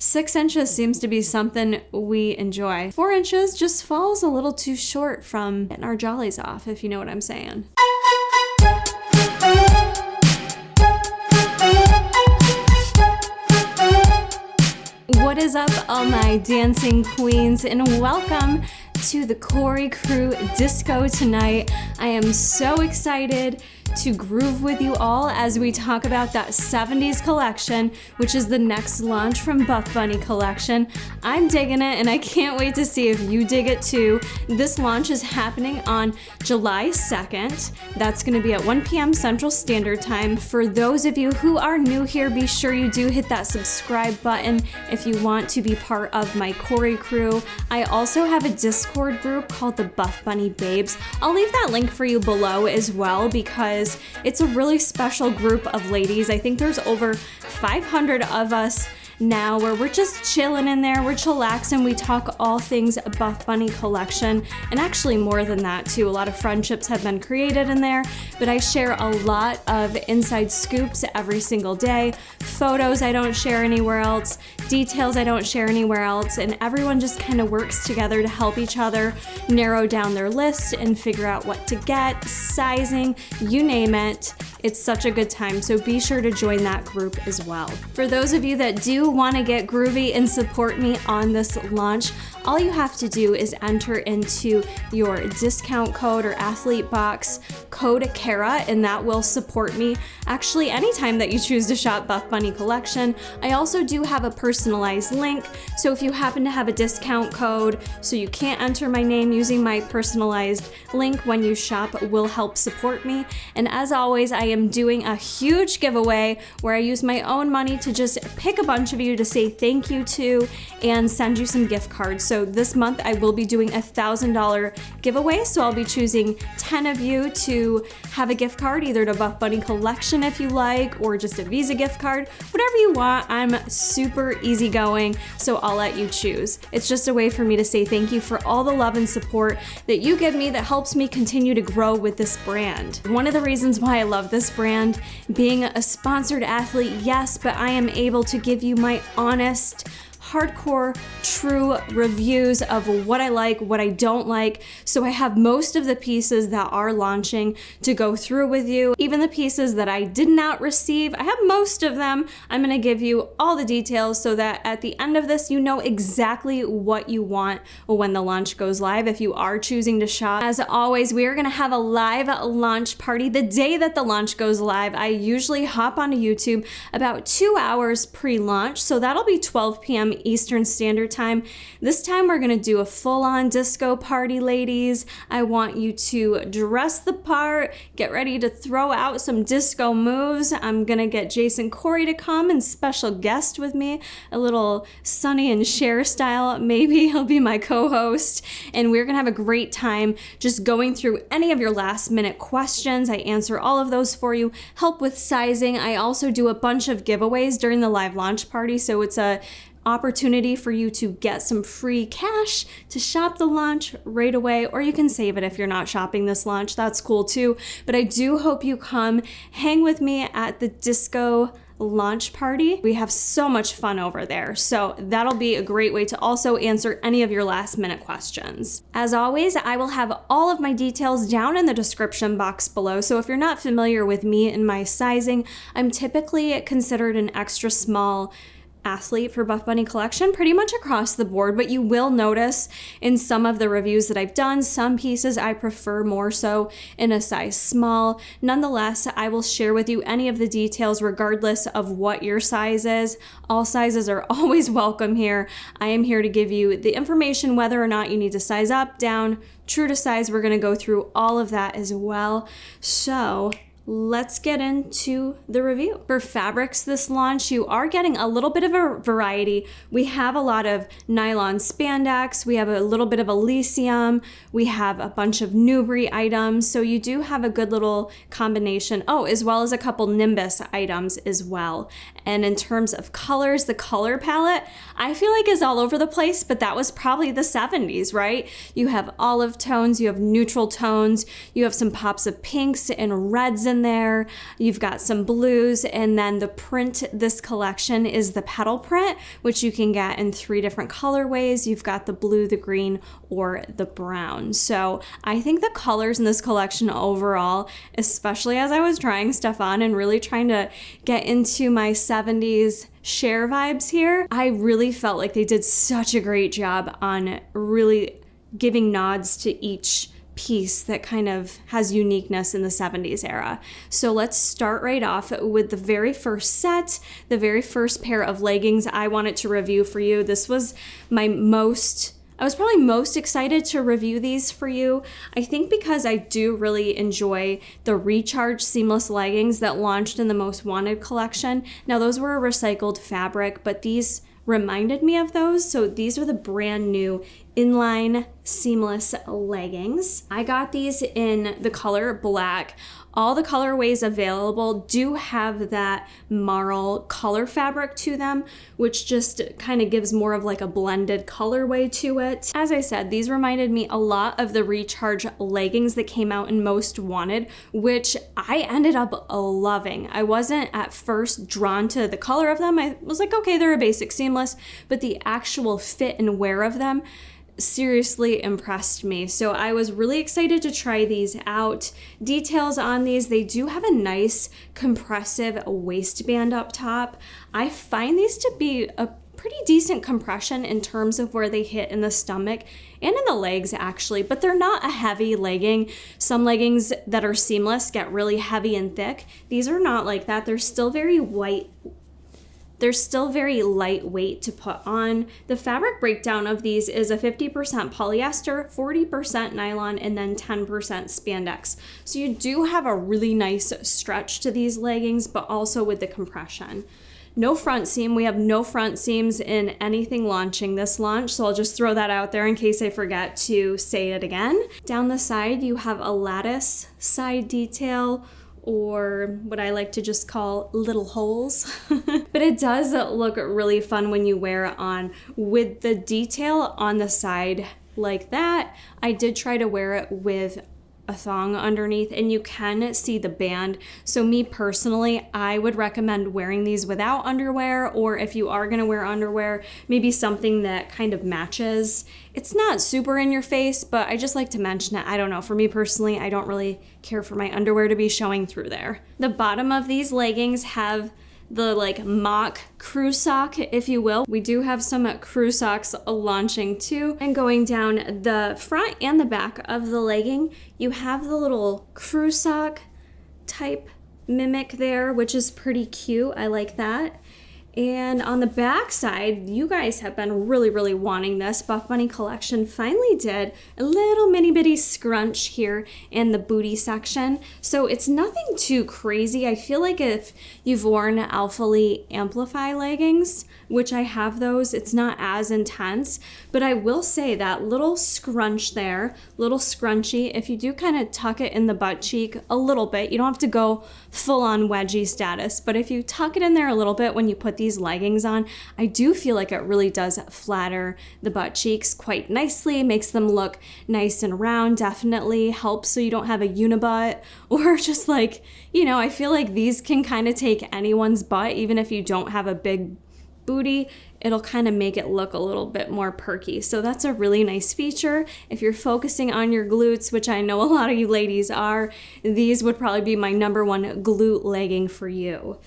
6 inches seems to be something we enjoy. 4 inches just falls a little too short from getting our jollies off, if you know what I'm saying. What is up, all my dancing queens, and welcome to the Corey Crew Disco tonight. I am so excited to groove with you all as we talk about that 70s collection, which is the next launch from Buffbunny Collection. I'm digging it, and I can't wait to see if you dig it too. This launch is happening on July 2nd. That's going to be at 1 p.m. Central Standard Time. For those of you who are new here, be sure you do hit that subscribe button if you want to be part of my Corey Crew. I also have a Discord group called the Buffbunny Babes. I'll leave that link for you below as well, because it's a really special group of ladies. I think there's over 500 of us now, where we're just chilling in there, we're chillaxing, we talk all things Buffbunny Collection, and actually more than that too. A lot of friendships have been created in there, but I share a lot of inside scoops every single day, photos I don't share anywhere else, details I don't share anywhere else, and everyone just kind of works together to help each other narrow down their list and figure out what to get, sizing, you name it. It's such a good time, so be sure to join that group as well. For those of you that do want to get groovy and support me on this launch, all you have to do is enter into your discount code or athlete box code Kara, and that will support me actually anytime that you choose to shop Buffbunny Collection. I also do have a personalized link, so if you happen to have a discount code so you can't enter my name, using my personalized link when you shop will help support me. And as always, I am doing a huge giveaway where I use my own money to just pick a bunch of you to say thank you to and send you some gift cards. So this month I will be doing a $1,000 giveaway, so I'll be choosing 10 of you to have a gift card, either to Buffbunny Collection if you like, or just a Visa gift card, whatever you want. I'm super easygoing, so I'll let you choose. It's just a way for me to say thank you for all the love and support that you give me that helps me continue to grow with this brand. One of the reasons why I love this brand, being a sponsored athlete, yes, but I am able to give you my honest, hardcore, true reviews of what I like, what I don't like. So I have most of the pieces that are launching to go through with you. Even the pieces that I did not receive, I have most of them. I'm gonna give you all the details so that at the end of this, you know exactly what you want when the launch goes live, if you are choosing to shop. As always, we are gonna have a live launch party the day that the launch goes live. I usually hop onto YouTube about 2 hours pre-launch, so that'll be 12 p.m. Eastern Standard Time. This time we're gonna do a full-on disco party, ladies. I want you to dress the part, get ready to throw out some disco moves. I'm gonna get Jason Corey to come and special guest with me, a little Sonny and Cher style. Maybe he'll be my co-host, and we're gonna have a great time just going through any of your last minute questions. I answer all of those for you, help with sizing. I also do a bunch of giveaways during the live launch party, so it's a opportunity for you to get some free cash to shop the launch right away, or you can save it if you're not shopping this launch. That's cool too. But I do hope you come hang with me at the disco launch party. We have so much fun over there, so that'll be a great way to also answer any of your last minute questions. As always, I will have all of my details down in the description box below, so if you're not familiar with me and my sizing, I'm typically considered an extra small athlete for Buffbunny Collection pretty much across the board, but you will notice in some of the reviews that I've done, some pieces I prefer more so in a size small. Nonetheless, I will share with you any of the details regardless of what your size is. All sizes are always welcome here. I am here to give you the information whether or not you need to size up, down, true to size. We're going to go through all of that as well. So let's get into the review. For fabrics this launch, you are getting a little bit of a variety. We have a lot of nylon spandex, we have a little bit of Elysium, we have a bunch of Nubri items, so you do have a good little combination. Oh, as well as a couple Nimbus items as well. And in terms of colors, the color palette, I feel like is all over the place, but that was probably the 70s, right? You have olive tones, you have neutral tones, you have some pops of pinks and reds in in there. You've got some blues, and then the print this collection is the petal print, which you can get in 3 different colorways. You've got the blue, the green, or the brown. So I think the colors in this collection overall, especially as I was trying stuff on and really trying to get into my 70s share vibes here, I really felt like they did such a great job on really giving nods to each piece that kind of has uniqueness in the 70s era. So let's start right off with the very first set, the very first pair of leggings I wanted to review for you. This was I was probably most excited to review these for you. I think because I do really enjoy the Recharge seamless leggings that launched in the Most Wanted collection. Now those were a recycled fabric, but these reminded me of those. So these are the brand new Inline seamless leggings. I got these in the color black. All the colorways available do have that marl color fabric to them, which just kind of gives more of like a blended colorway to it. As I said, these reminded me a lot of the Recharge leggings that came out in Most Wanted, which I ended up loving. I wasn't at first drawn to the color of them. I was like, okay, they're a basic seamless, but the actual fit and wear of them seriously impressed me. So I was really excited to try these out. Details on these, they do have a nice compressive waistband up top. I find these to be a pretty decent compression in terms of where they hit in the stomach and in the legs actually, but they're not a heavy legging. Some leggings that are seamless get really heavy and thick. These are not like that. They're still very lightweight to put on. The fabric breakdown of these is a 50% polyester, 40% nylon, and then 10% spandex. So you do have a really nice stretch to these leggings, but also with the compression. No front seam. We have no front seams in anything launching this launch, so I'll just throw that out there in case I forget to say it again. Down the side, you have a lattice side detail, or what I like to just call little holes. But it does look really fun when you wear it on with the detail on the side like that. I did try to wear it with a thong underneath, and you can see the band. So me personally, I would recommend wearing these without underwear, or if you are gonna wear underwear, maybe something that kind of matches. It's not super in your face, but I just like to mention it. I don't know, for me personally, I don't really care for my underwear to be showing through there. The bottom of these leggings have the like mock crew sock, if you will. We do have some crew socks launching too. And going down the front and the back of the legging, you have the little crew sock type mimic there, which is pretty cute. I like that. And on the back side, you guys have been really wanting this. Buffbunny Collection finally did a little mini bitty scrunch here in the booty section. So it's nothing too crazy. I feel like if you've worn Alpha Lee Amplify leggings, which I have those, it's not as intense. But I will say that little scrunch there, little scrunchy, if you do kind of tuck it in the butt cheek a little bit, you don't have to go full on wedgie status, but if you tuck it in there a little bit when you put these leggings on, I do feel like it really does flatter the butt cheeks quite nicely, makes them look nice and round, definitely helps so you don't have a unibutt, or just like, you know, I feel like these can kind of take anyone's butt, even if you don't have a big booty, it'll kind of make it look a little bit more perky. So that's a really nice feature. If you're focusing on your glutes, which I know a lot of you ladies are, these would probably be my #1 glute legging for you.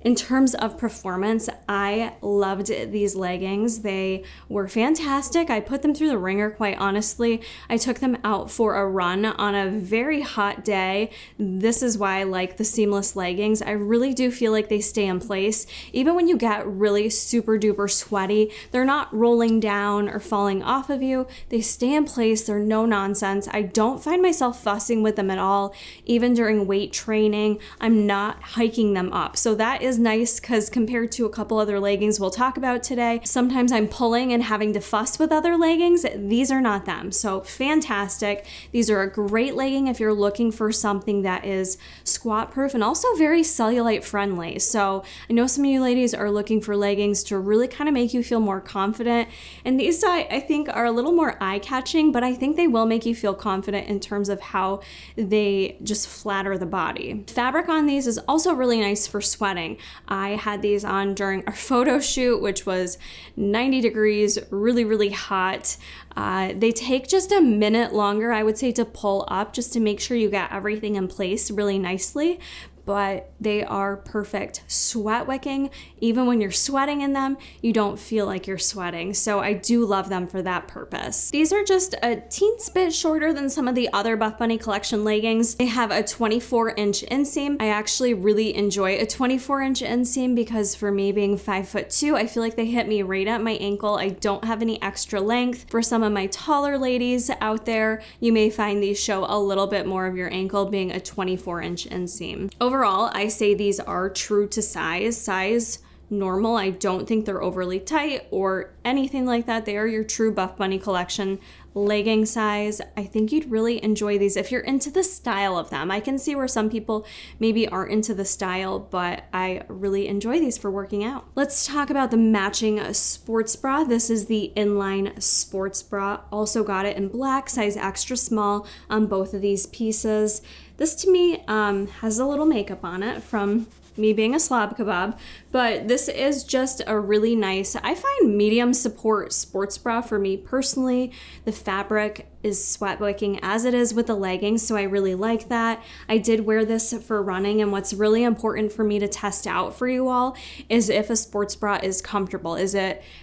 In terms of performance, I loved these leggings. They were fantastic. I put them through the ringer, quite honestly. I took them out for a run on a very hot day. This is why I like the seamless leggings. I really do feel like they stay in place. Even when you get really super duper sweaty, they're not rolling down or falling off of you. They stay in place. They're no nonsense. I don't find myself fussing with them at all. Even during weight training, I'm not hiking them up. So that is is nice because compared to a couple other leggings we'll talk about today, sometimes I'm pulling and having to fuss with other leggings. These are not them. So fantastic. These are a great legging if you're looking for something that is squat proof and also very cellulite friendly. So I know some of you ladies are looking for leggings to really kind of make you feel more confident. And these I think are a little more eye-catching, but I think they will make you feel confident in terms of how they just flatter the body. Fabric on these is also really nice for sweating. I had these on during our photo shoot, which was 90 degrees, really, really hot. They take just a minute longer, I would say, to pull up just to make sure you got everything in place really nicely. But they are perfect sweat wicking. Even when you're sweating in them, you don't feel like you're sweating. So I do love them for that purpose. These are just a teensy bit shorter than some of the other Buffbunny Collection leggings. They have a 24-inch inseam. I actually really enjoy a 24-inch inseam because for me being 5'2", I feel like they hit me right at my ankle. I don't have any extra length. For some of my taller ladies out there, you may find these show a little bit more of your ankle being a 24-inch inseam. Overall, I say these are true to size normal. I don't think they're overly tight or anything like that. They are your true Buffbunny Collection legging size. I think you'd really enjoy these if you're into the style of them. I can see where some people maybe aren't into the style, but I really enjoy these for working out. Let's talk about the matching sports bra. This is the Inline Sports Bra. Also got it in black, size extra small on both of these pieces. This to me has a little makeup on it from me being a slob kebab, but this is just a really nice, I find medium support sports bra for me personally. The fabric is sweat wicking as it is with the leggings, so I really like that. I did wear this for running, and what's really important for me to test out for you all is if a sports bra is comfortable.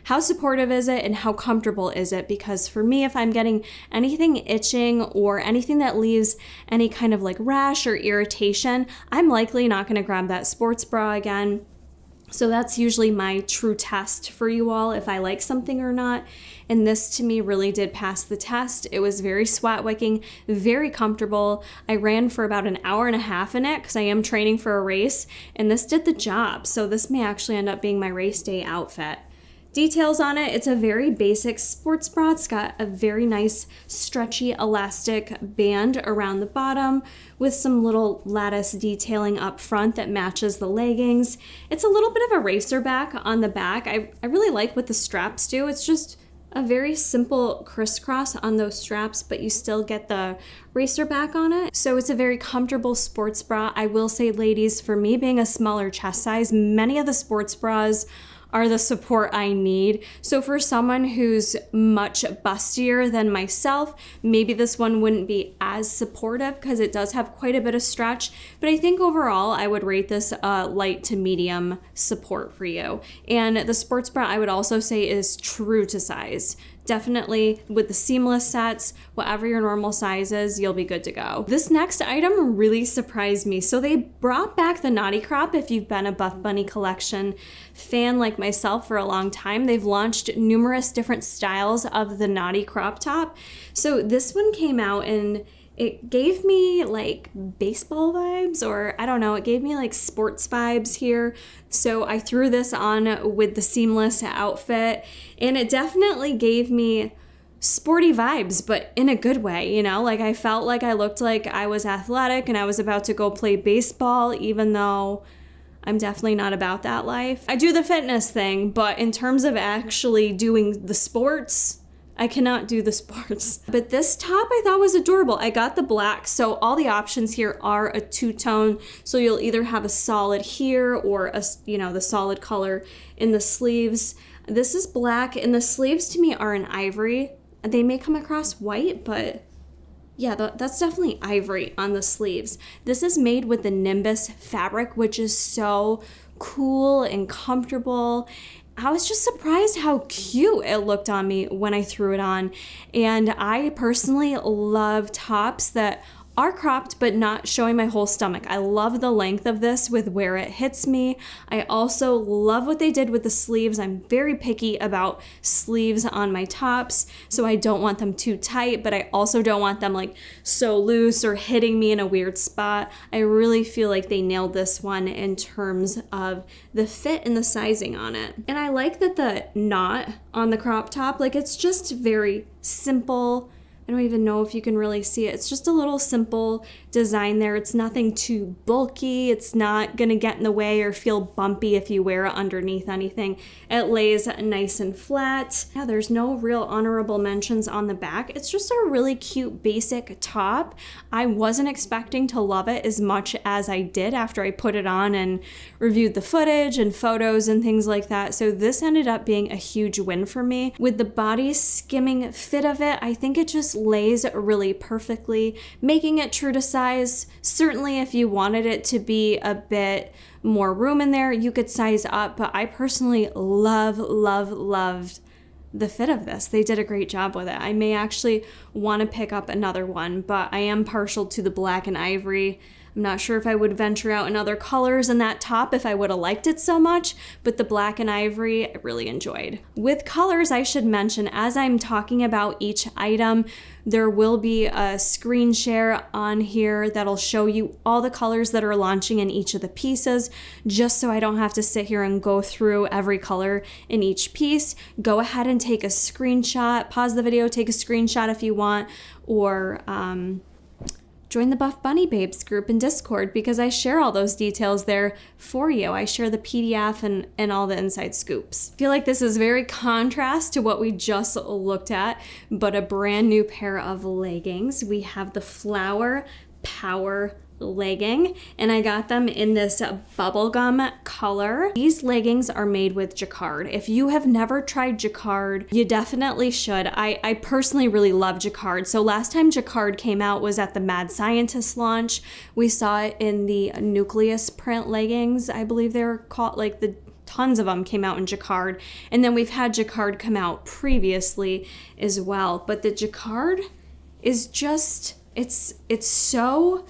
How supportive is it and how comfortable is it? Because for me, if I'm getting anything itching or anything that leaves any kind of like rash or irritation, I'm likely not gonna grab that sports bra again. So that's usually my true test for you all, if I like something or not. And this to me really did pass the test. It was very sweat wicking, very comfortable. I ran for about an hour and a half in it because I am training for a race, and this did the job. So this may actually end up being my race day outfit. Details on it, it's a very basic sports bra. It's got a very nice stretchy elastic band around the bottom with some little lattice detailing up front that matches the leggings. It's a little bit of a racer back on the back. I really like what the straps do. It's just a very simple crisscross on those straps, but you still get the racer back on it. So it's a very comfortable sports bra. I will say, ladies, for me being a smaller chest size, many of the sports bras are the support I need. So for someone who's much bustier than myself, maybe this one wouldn't be as supportive because it does have quite a bit of stretch. But I think overall, I would rate this light to medium support for you. And the sports bra, I would also say, is true to size. Definitely with the seamless sets, whatever your normal size is, you'll be good to go. This next item really surprised me. So they brought back the Knotty Crop. If you've been a Buffbunny Collection fan like myself for a long time, they've launched numerous different styles of the Knotty Crop top. So this one came out and it gave me like baseball vibes, or I don't know, it gave me like sports vibes here. So I threw this on with the seamless outfit, and it definitely gave me sporty vibes, but in a good way, you know? Like I felt like I looked like I was athletic and I was about to go play baseball, even though I'm definitely not about that life. I do the fitness thing, but in terms of actually doing the sports, I cannot do the sports. But this top I thought was adorable. I got the black, so all the options here are a two-tone, so you'll either have a solid here or the solid color in the sleeves. This is black, and the sleeves to me are an ivory. They may come across white, but yeah, that's definitely ivory on the sleeves. This is made with the Nimbus fabric, which is so cool and comfortable. I was just surprised how cute it looked on me when I threw it on. And I personally love tops that are cropped but not showing my whole stomach. I love the length of this with where it hits me. I also love what they did with the sleeves. I'm very picky about sleeves on my tops, so I don't want them too tight, but I also don't want them like so loose or hitting me in a weird spot. I really feel like they nailed this one in terms of the fit and the sizing on it. And I like that the knot on the crop top, like it's just very simple. I don't even know if you can really see it. It's just a little simple design there. It's nothing too bulky. It's not gonna get in the way or feel bumpy if you wear it underneath anything. It lays nice and flat. Yeah, there's no real honorable mentions on the back. It's just a really cute basic top. I wasn't expecting to love it as much as I did after I put it on and reviewed the footage and photos and things like that. So this ended up being a huge win for me. With the body skimming fit of it, I think it just lays really perfectly, making it true to size. Certainly if you wanted it to be a bit more room in there, you could size up, but I personally loved the fit of this. They did a great job with it. I may actually want to pick up another one, but I am partial to the black and ivory. I'm not sure if I would venture out in other colors in that top if I would have liked it so much, but the black and ivory I really enjoyed. With colors, I should mention, as I'm talking about each item, there will be a screen share on here that'll show you all the colors that are launching in each of the pieces, just so I don't have to sit here and go through every color in each piece. Go ahead and take a screenshot, pause the video, take a screenshot if you want, or join the Buffbunny Babes group in Discord, because I share all those details there for you. I share the PDF and all the inside scoops. I feel like this is very contrast to what we just looked at, but a brand new pair of leggings. We have the Flower Power legging, and I got them in this bubblegum color. These leggings are made with jacquard. If you have never tried jacquard, you definitely should. I personally really love jacquard. So last time jacquard came out was at the Mad Scientist launch. We saw it in the Nucleus print leggings, I believe they were called, like the tons of them came out in jacquard, and then we've had jacquard come out previously as well. But the jacquard is just, it's so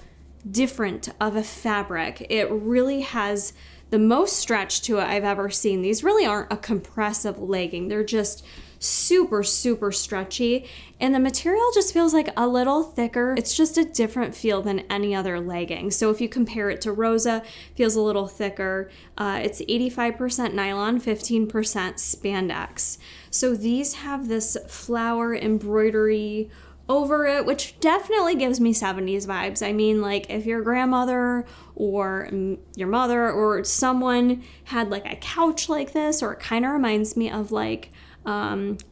different of a fabric. It really has the most stretch to it I've ever seen. These really aren't a compressive legging. They're just super stretchy, and the material just feels like a little thicker. It's just a different feel than any other legging. So if you compare it to Rosa, it feels a little thicker. It's 85% nylon, 15% spandex. So these have this flower embroidery over it, which definitely gives me 70s vibes. I mean, like if your grandmother or your mother or someone had like a couch like this, or it kind of reminds me of like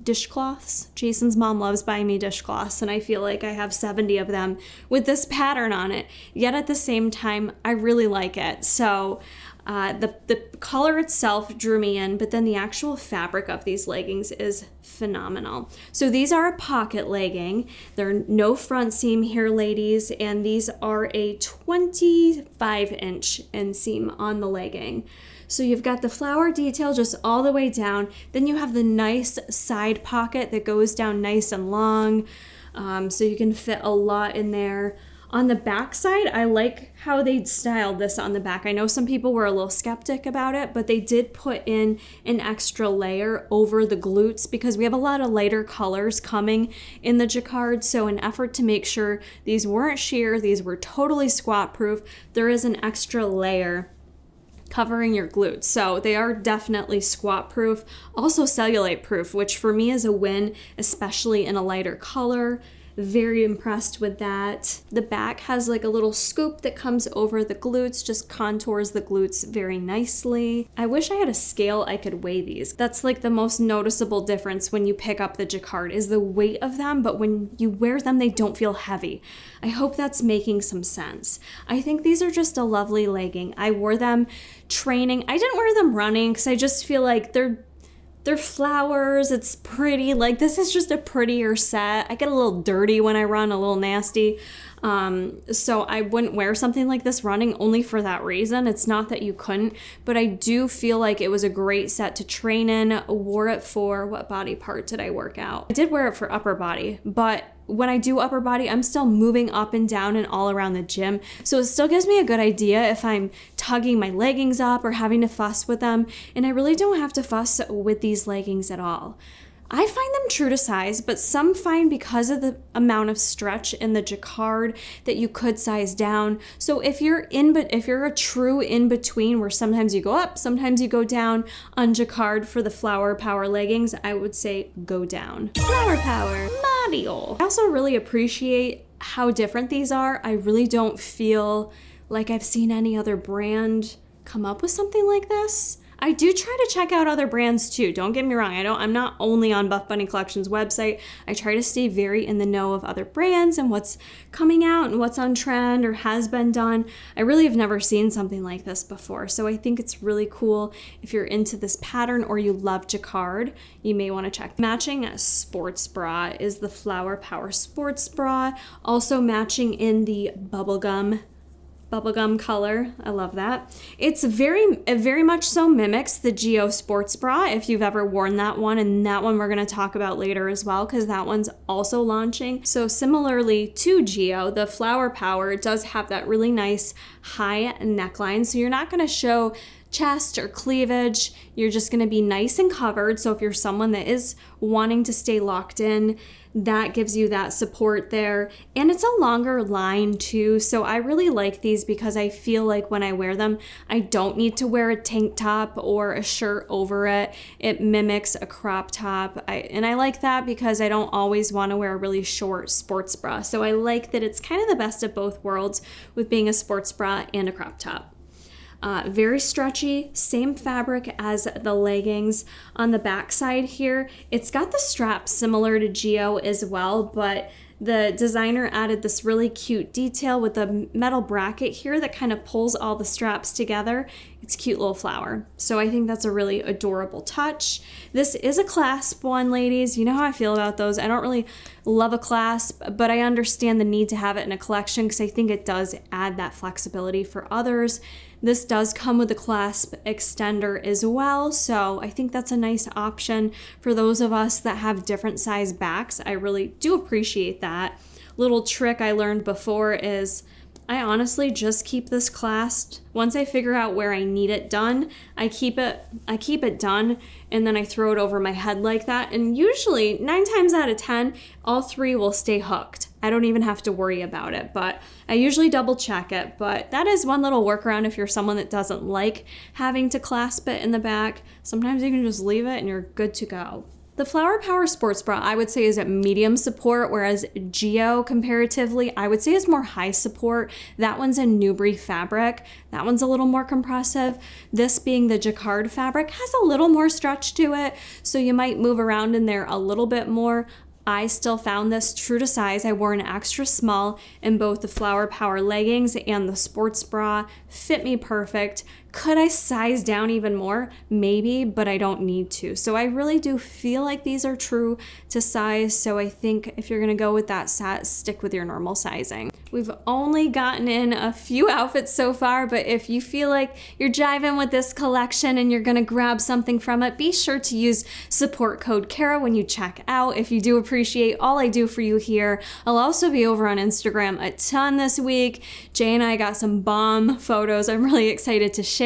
dishcloths. Jason's mom loves buying me dishcloths, and I feel like I have 70 of them with this pattern on it, yet at the same time I really like it. So the color itself drew me in, but then the actual fabric of these leggings is phenomenal. So these are a pocket legging. There are no front seam here, ladies, and these are a 25-inch inseam on the legging. So you've got the flower detail just all the way down. Then you have the nice side pocket that goes down nice and long, so you can fit a lot in there. On the back side, I like how they styled this on the back. I know some people were a little skeptic about it, but they did put in an extra layer over the glutes because we have a lot of lighter colors coming in the jacquard. So in effort to make sure these weren't sheer, these were totally squat proof, there is an extra layer covering your glutes. So they are definitely squat proof, also cellulite proof, which for me is a win, especially in a lighter color. Very impressed with that. The back has like a little scoop that comes over the glutes, just contours the glutes very nicely. I wish I had a scale I could weigh these. That's like the most noticeable difference when you pick up the jacquard is the weight of them, but when you wear them, they don't feel heavy. I hope that's making some sense. I think these are just a lovely legging. I wore them training. I didn't wear them running because I just feel like they're flowers, it's pretty, like this is just a prettier set. I get a little dirty when I run, a little nasty, So I wouldn't wear something like this running only for that reason. It's not that you couldn't, but I do feel like it was a great set to train in. Wore it for, what body part did I work out? I did wear it for upper body, but when I do upper body, I'm still moving up and down and all around the gym. So it still gives me a good idea if I'm tugging my leggings up or having to fuss with them. And I really don't have to fuss with these leggings at all. I find them true to size, but some find because of the amount of stretch in the jacquard that you could size down. So if you're a true in between where sometimes you go up, sometimes you go down on jacquard for the Flower Power leggings, I would say go down. Flower Power, Mario. I also really appreciate how different these are. I really don't feel like I've seen any other brand come up with something like this. I do try to check out other brands too. Don't get me wrong. I'm not only on Buffbunny Collection's website. I try to stay very in the know of other brands and what's coming out and what's on trend or has been done. I really have never seen something like this before. So I think it's really cool. If you're into this pattern or you love jacquard, you may want to check. Matching sports bra is the Flower Power Sports Bra. Also matching in the bubblegum color. I love that. It very much so mimics the Geo Sports Bra if you've ever worn that one, and that one we're going to talk about later as well because that one's also launching. So similarly to Geo, the Flower Power does have that really nice high neckline, so you're not going to show chest or cleavage. You're just going to be nice and covered. So if you're someone that is wanting to stay locked in, that gives you that support there. And it's a longer line too. So I really like these because I feel like when I wear them, I don't need to wear a tank top or a shirt over it. It mimics a crop top. And I like that because I don't always want to wear a really short sports bra. So I like that it's kind of the best of both worlds with being a sports bra and a crop top. Very stretchy, same fabric as the leggings. On the back side here, it's got the strap similar to Geo as well, but the designer added this really cute detail with a metal bracket here that kind of pulls all the straps together. It's a cute little flower. So I think that's a really adorable touch. This is a clasp one, ladies. You know how I feel about those. I don't really love a clasp, but I understand the need to have it in a collection because I think it does add that flexibility for others. This does come with a clasp extender as well, so I think that's a nice option for those of us that have different size backs. I really do appreciate that. Little trick I learned before is I honestly just keep this clasped. Once I figure out where I need it done, I keep it done, and then I throw it over my head like that. And usually 9 times out of 10, all 3 will stay hooked. I don't even have to worry about it, but I usually double check it. But that is one little workaround if you're someone that doesn't like having to clasp it in the back. Sometimes you can just leave it and you're good to go. The Flower Power Sports Bra, I would say, is at medium support, whereas Geo, comparatively, I would say is more high support. That one's in Newbury fabric. That one's a little more compressive. This being the jacquard fabric has a little more stretch to it, so you might move around in there a little bit more. I still found this true to size. I wore an extra small in both the Flower Power leggings and the sports bra. Fit me perfect. Could I size down even more? Maybe, but I don't need to. So I really do feel like these are true to size. So I think if you're gonna go with that set, stick with your normal sizing. We've only gotten in a few outfits so far, but if you feel like you're jiving with this collection and you're gonna grab something from it, be sure to use support code Kara when you check out. If you do appreciate all I do for you here, I'll also be over on Instagram a ton this week. Jay and I got some bomb photos I'm really excited to share.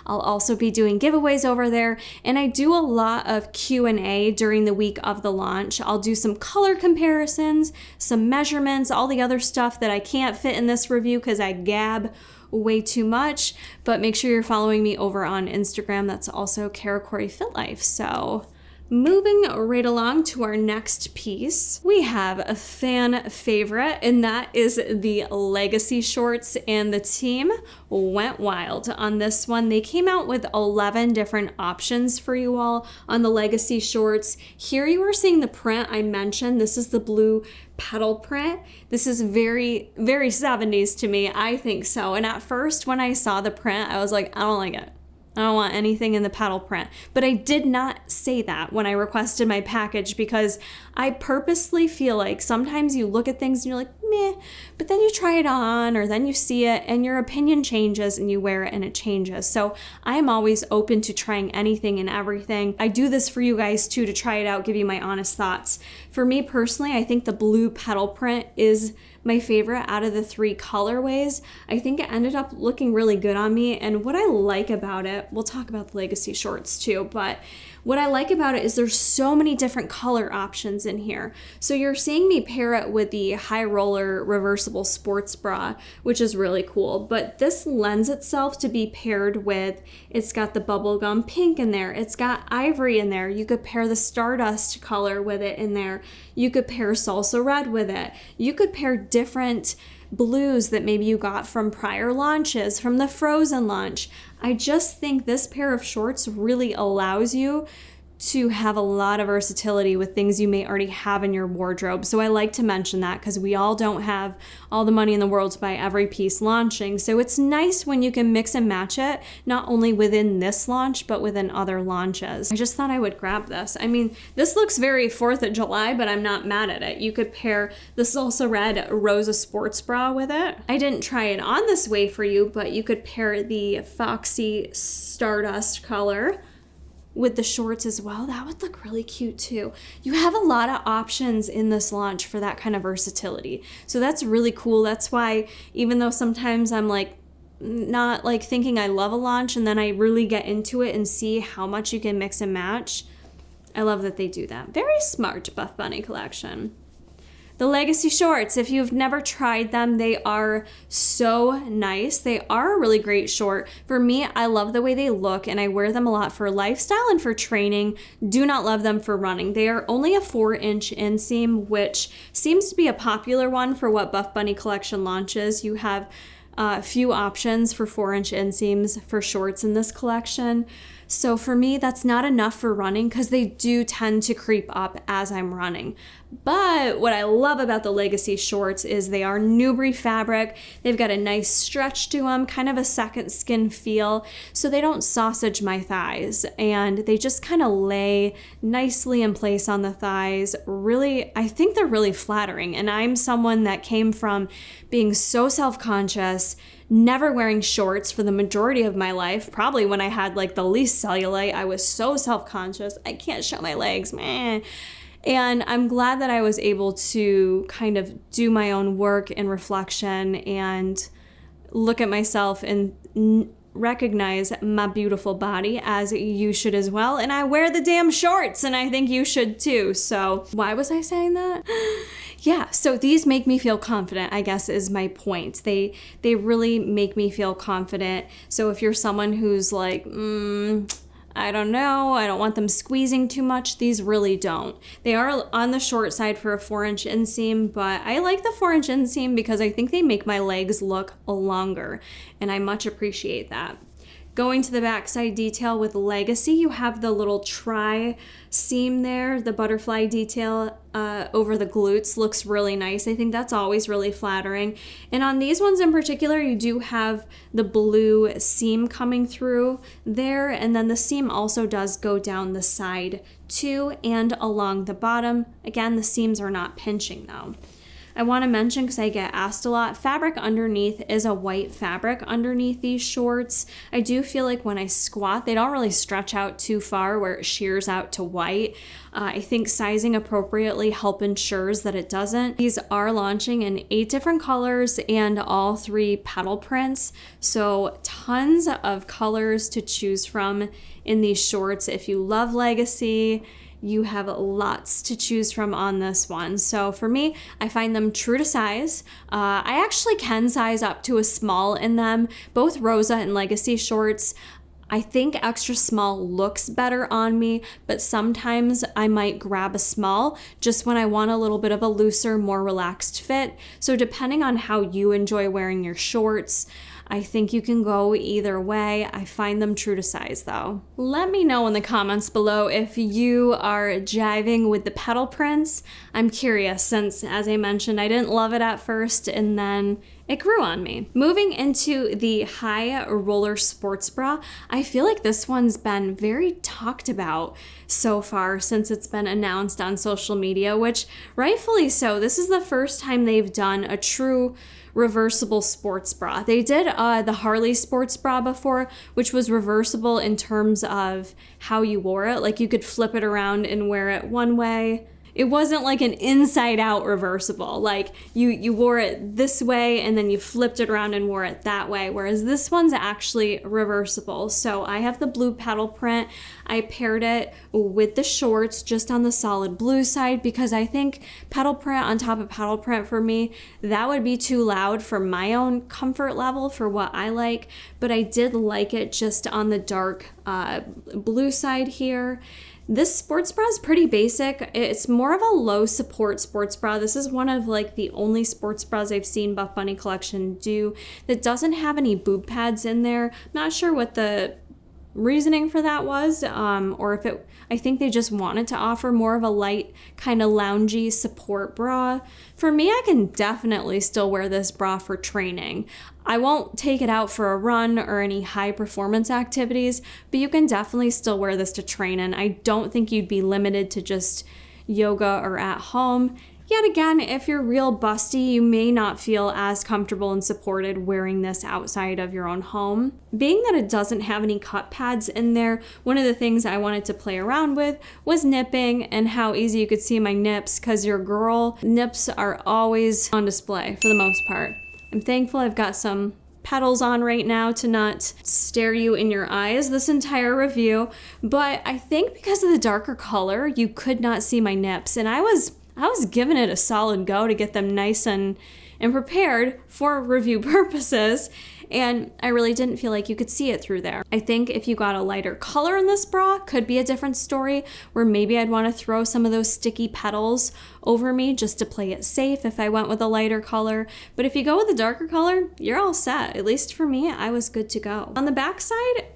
I'll also be doing giveaways over there, and I do a lot of Q&A during the week of the launch. I'll do some color comparisons, some measurements, all the other stuff that I can't fit in this review because I gab way too much, but make sure you're following me over on Instagram. That's also Kara Corey Fit Life. So moving right along to our next piece, we have a fan favorite, and that is the Legacy shorts, and the team went wild on this one. They came out with 11 different options for you all on the Legacy shorts. Here you are seeing the print I mentioned. This is the blue petal print. This is very, very 70s to me. I think so. And at first when I saw the print, I was like, I don't like it. I don't want anything in the petal print. But I did not say that when I requested my package because I purposely feel like sometimes you look at things and you're like, meh. But then you try it on, or then you see it and your opinion changes and you wear it and it changes. So I am always open to trying anything and everything. I do this for you guys too, to try it out, give you my honest thoughts. For me personally, I think the blue petal print is my favorite out of the 3 colorways. I think it ended up looking really good on me, and what I like about it, we'll talk about the legacy shorts too, but what I like about it is there's so many different color options in here. So you're seeing me pair it with the high roller reversible sports bra, which is really cool, but this lends itself to be paired with, it's got the bubblegum pink in there, it's got ivory in there, you could pair the stardust color with it in there, you could pair salsa red with it, you could pair different blues that maybe you got from prior launches, from the Frozen launch. I just think this pair of shorts really allows you to have a lot of versatility with things you may already have in your wardrobe. So I like to mention that because we all don't have all the money in the world to buy every piece launching. So it's nice when you can mix and match it, not only within this launch, but within other launches. I just thought I would grab this. I mean, this looks very 4th of July, but I'm not mad at it. You could pair the salsa red Rosa Sports Bra with it. I didn't try it on this way for you, but you could pair the Foxy Stardust color with the shorts as well. That would look really cute too. You have a lot of options in this launch for that kind of versatility. So that's really cool. That's why, even though sometimes I'm like, not like thinking I love a launch, and then I really get into it and see how much you can mix and match, I love that they do that. Very smart, Buffbunny Collection. The legacy shorts, if you've never tried them, they are so nice. They are a really great short. For me, I love the way they look, and I wear them a lot for lifestyle and for training. Do not love them for running. They are only a 4-inch inseam, which seems to be a popular one for what Buffbunny Collection launches. You have a few options for 4-inch inseams for shorts in this collection. So for me, that's not enough for running because they do tend to creep up as I'm running. But what I love about the legacy shorts is they are Newbury fabric. They've got a nice stretch to them, kind of a second skin feel, so they don't sausage my thighs, and they just kind of lay nicely in place on the thighs. Really, I think they're really flattering, and I'm someone that came from being so self-conscious, never wearing shorts for the majority of my life. Probably when I had like the least cellulite, I was so self-conscious. I can't show my legs, man. And I'm glad that I was able to kind of do my own work and reflection and look at myself and recognize my beautiful body, as you should as well. And I wear the damn shorts, and I think you should too. So why was I saying that? Yeah, so these make me feel confident, I guess is my point. They really make me feel confident. So if you're someone who's like, I don't know, I don't want them squeezing too much, these really don't. They are on the short side for a 4-inch inseam, but I like the 4-inch inseam because I think they make my legs look longer, and I much appreciate that. Going to the backside detail with Legacy, you have the little tri-seam there, the butterfly detail over the glutes looks really nice. I think that's always really flattering. And on these ones in particular, you do have the blue seam coming through there, and then the seam also does go down the side too and along the bottom. Again, the seams are not pinching though. I want to mention, because I get asked a lot, fabric underneath is a white fabric underneath these shorts. I do feel like when I squat, they don't really stretch out too far where it shears out to white. I think sizing appropriately ensures that it doesn't. These are launching in 8 different colors and all 3 petal prints, so tons of colors to choose from in these shorts. If you love Legacy, you have lots to choose from on this one. So for me, I find them true to size. I actually can size up to a small in them, both Rosa and Legacy shorts. I think extra small looks better on me, but sometimes I might grab a small just when I want a little bit of a looser, more relaxed fit. So depending on how you enjoy wearing your shorts, I think you can go either way. I find them true to size though. Let me know in the comments below if you are jiving with the petal prints. I'm curious, since as I mentioned, I didn't love it at first and then it grew on me. Moving into the high roller sports bra, I feel like this one's been very talked about so far since it's been announced on social media, which rightfully so. This is the first time they've done a true reversible sports bra. They did the Harley sports bra before, which was reversible in terms of how you wore it. Like you could flip it around and wear it one way. It wasn't like an inside out reversible. Like you wore it this way and then you flipped it around and wore it that way. Whereas this one's actually reversible. So I have the blue petal print. I paired it with the shorts just on the solid blue side because I think petal print on top of petal print for me, that would be too loud for my own comfort level for what I like. But I did like it just on the dark blue side here. This sports bra is pretty basic. It's more of a low support sports bra. This is one of like the only sports bras I've seen Buffbunny Collection do that doesn't have any boob pads in there. I'm not sure what the reasoning for that was, or if I think they just wanted to offer more of a light kind of loungy support bra. For me, I can definitely still wear this bra for training. I won't take it out for a run or any high performance activities, but you can definitely still wear this to train in. I don't think you'd be limited to just yoga or at home. Yet again, if you're real busty, you may not feel as comfortable and supported wearing this outside of your own home. Being that it doesn't have any cut pads in there, one of the things I wanted to play around with was nipping and how easy you could see my nips, because your girl nips are always on display for the most part. I'm thankful I've got some petals on right now to not stare you in your eyes this entire review, but I think because of the darker color, you could not see my nips, and I was giving it a solid go to get them nice and prepared for review purposes, and I really didn't feel like you could see it through there. I think if you got a lighter color in this bra, could be a different story, where maybe I'd want to throw some of those sticky petals over me just to play it safe if I went with a lighter color. But if you go with a darker color, you're all set. At least for me, I was good to go. On the back side,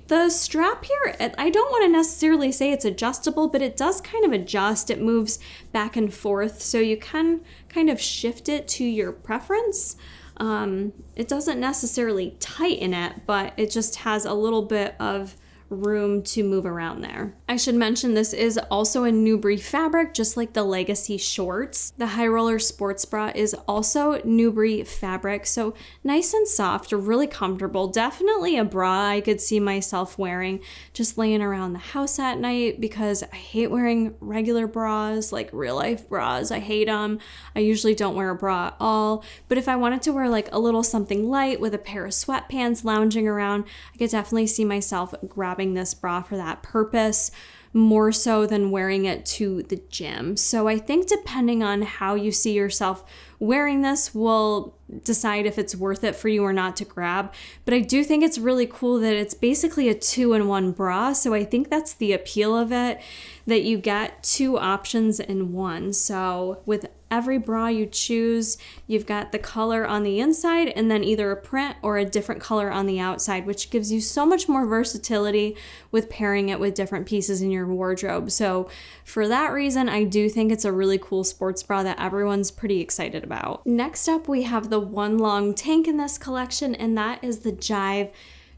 the strap here, I don't want to necessarily say it's adjustable, but it does kind of adjust. It moves back and forth, so you can kind of shift it to your preference. It doesn't necessarily tighten it, but it just has a little bit of room to move around there. I should mention this is also a Newbury fabric, just like the Legacy shorts. The High Roller Sports Bra is also Newbury fabric, so nice and soft, really comfortable. Definitely a bra I could see myself wearing just laying around the house at night, because I hate wearing regular bras, like real life bras. I hate them. I usually don't wear a bra at all, but if I wanted to wear like a little something light with a pair of sweatpants lounging around, I could definitely see myself grabbing this bra for that purpose, more so than wearing it to the gym. So I think depending on how you see yourself wearing this will decide if it's worth it for you or not to grab. But I do think it's really cool that it's basically a 2-in-1 bra. So I think that's the appeal of it, that you get two options in one. So with every bra you choose, you've got the color on the inside and then either a print or a different color on the outside, which gives you so much more versatility with pairing it with different pieces in your wardrobe. So for that reason, I do think it's a really cool sports bra that everyone's pretty excited about. Next up, we have the one long tank in this collection, and that is the Jive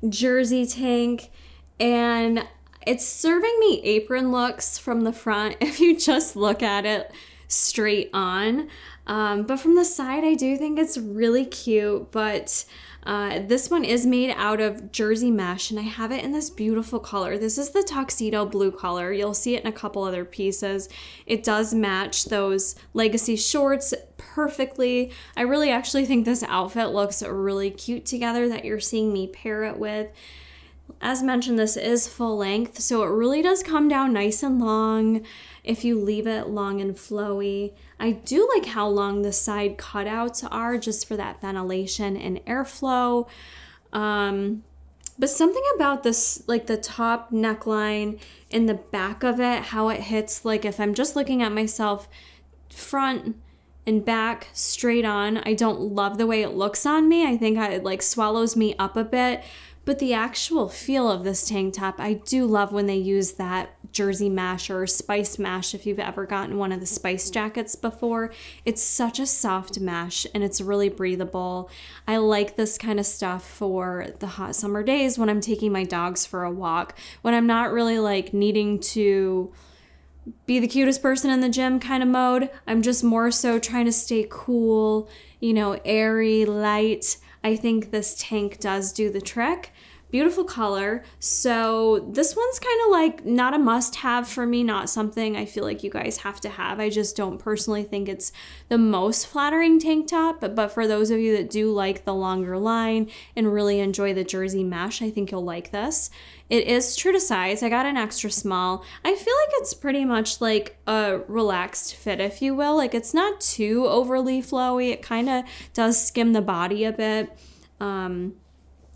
jersey tank. And it's serving me apron looks from the front if you just look at it straight on, but from the side I do think it's really cute. But this one is made out of jersey mesh, and I have it in this beautiful color. This is the tuxedo blue color. You'll see it in a couple other pieces. It does match those Legacy shorts perfectly. I really actually think this outfit looks really cute together that you're seeing me pair it with. As mentioned, this is full length, so it really does come down nice and long if you leave it long and flowy. I do like how long the side cutouts are, just for that ventilation and airflow. But something about this, like the top neckline and the back of it, how it hits, like if I'm just looking at myself front and back straight on, I don't love the way it looks on me. I think it like swallows me up a bit. But the actual feel of this tank top, I do love when they use that jersey mesh or spice mesh. If you've ever gotten one of the spice jackets before, it's such a soft mesh and it's really breathable. I like this kind of stuff for the hot summer days when I'm taking my dogs for a walk, when I'm not really like needing to be the cutest person in the gym kind of mode. I'm just more so trying to stay cool, you know, airy, light. I think this tank does do the trick. Beautiful color. So this one's kind of like not a must-have for me, not something I feel like you guys have to have. I just don't personally think it's the most flattering tank top, but for those of you that do like the longer line and really enjoy the jersey mesh, I think you'll like this. It is true to size. I got an extra small. I feel like it's pretty much like a relaxed fit, if you will. Like it's not too overly flowy. It kind of does skim the body a bit.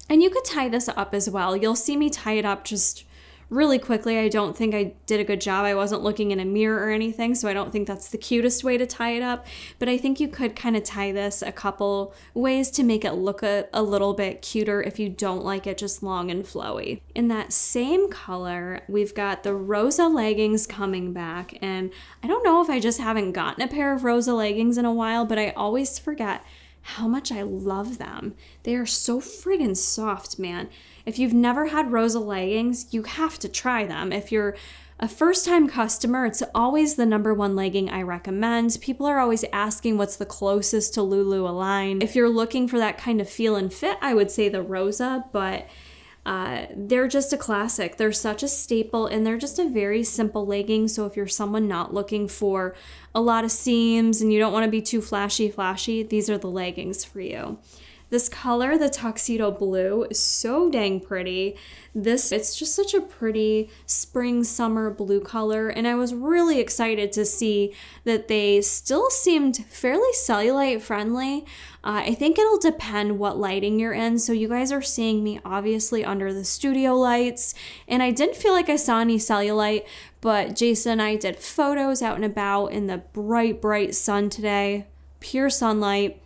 And you could tie this up as well. You'll see me tie it up just really quickly. I don't think I did a good job. I wasn't looking in a mirror or anything, so I don't think that's the cutest way to tie it up. But I think you could kind of tie this a couple ways to make it look a little bit cuter if you don't like it just long and flowy. In that same color, we've got the Rosa leggings coming back. And I don't know if I just haven't gotten a pair of Rosa leggings in a while, but I always forget how much I love them. They are so friggin' soft, man. If you've never had Rosa leggings, you have to try them. If you're a first-time customer, it's always the #1 legging I recommend. People are always asking what's the closest to Lululemon. If you're looking for that kind of feel and fit, I would say the Rosa, but they're just a classic. They're such a staple and they're just a very simple legging. So if you're someone not looking for a lot of seams and you don't want to be too flashy, these are the leggings for you. This color, the tuxedo blue, is so dang pretty. It's just such a pretty spring summer blue color, and I was really excited to see that they still seemed fairly cellulite friendly. I think it'll depend what lighting you're in. So you guys are seeing me obviously under the studio lights, and I didn't feel like I saw any cellulite, but Jason and I did photos out and about in the bright sun today, pure sunlight.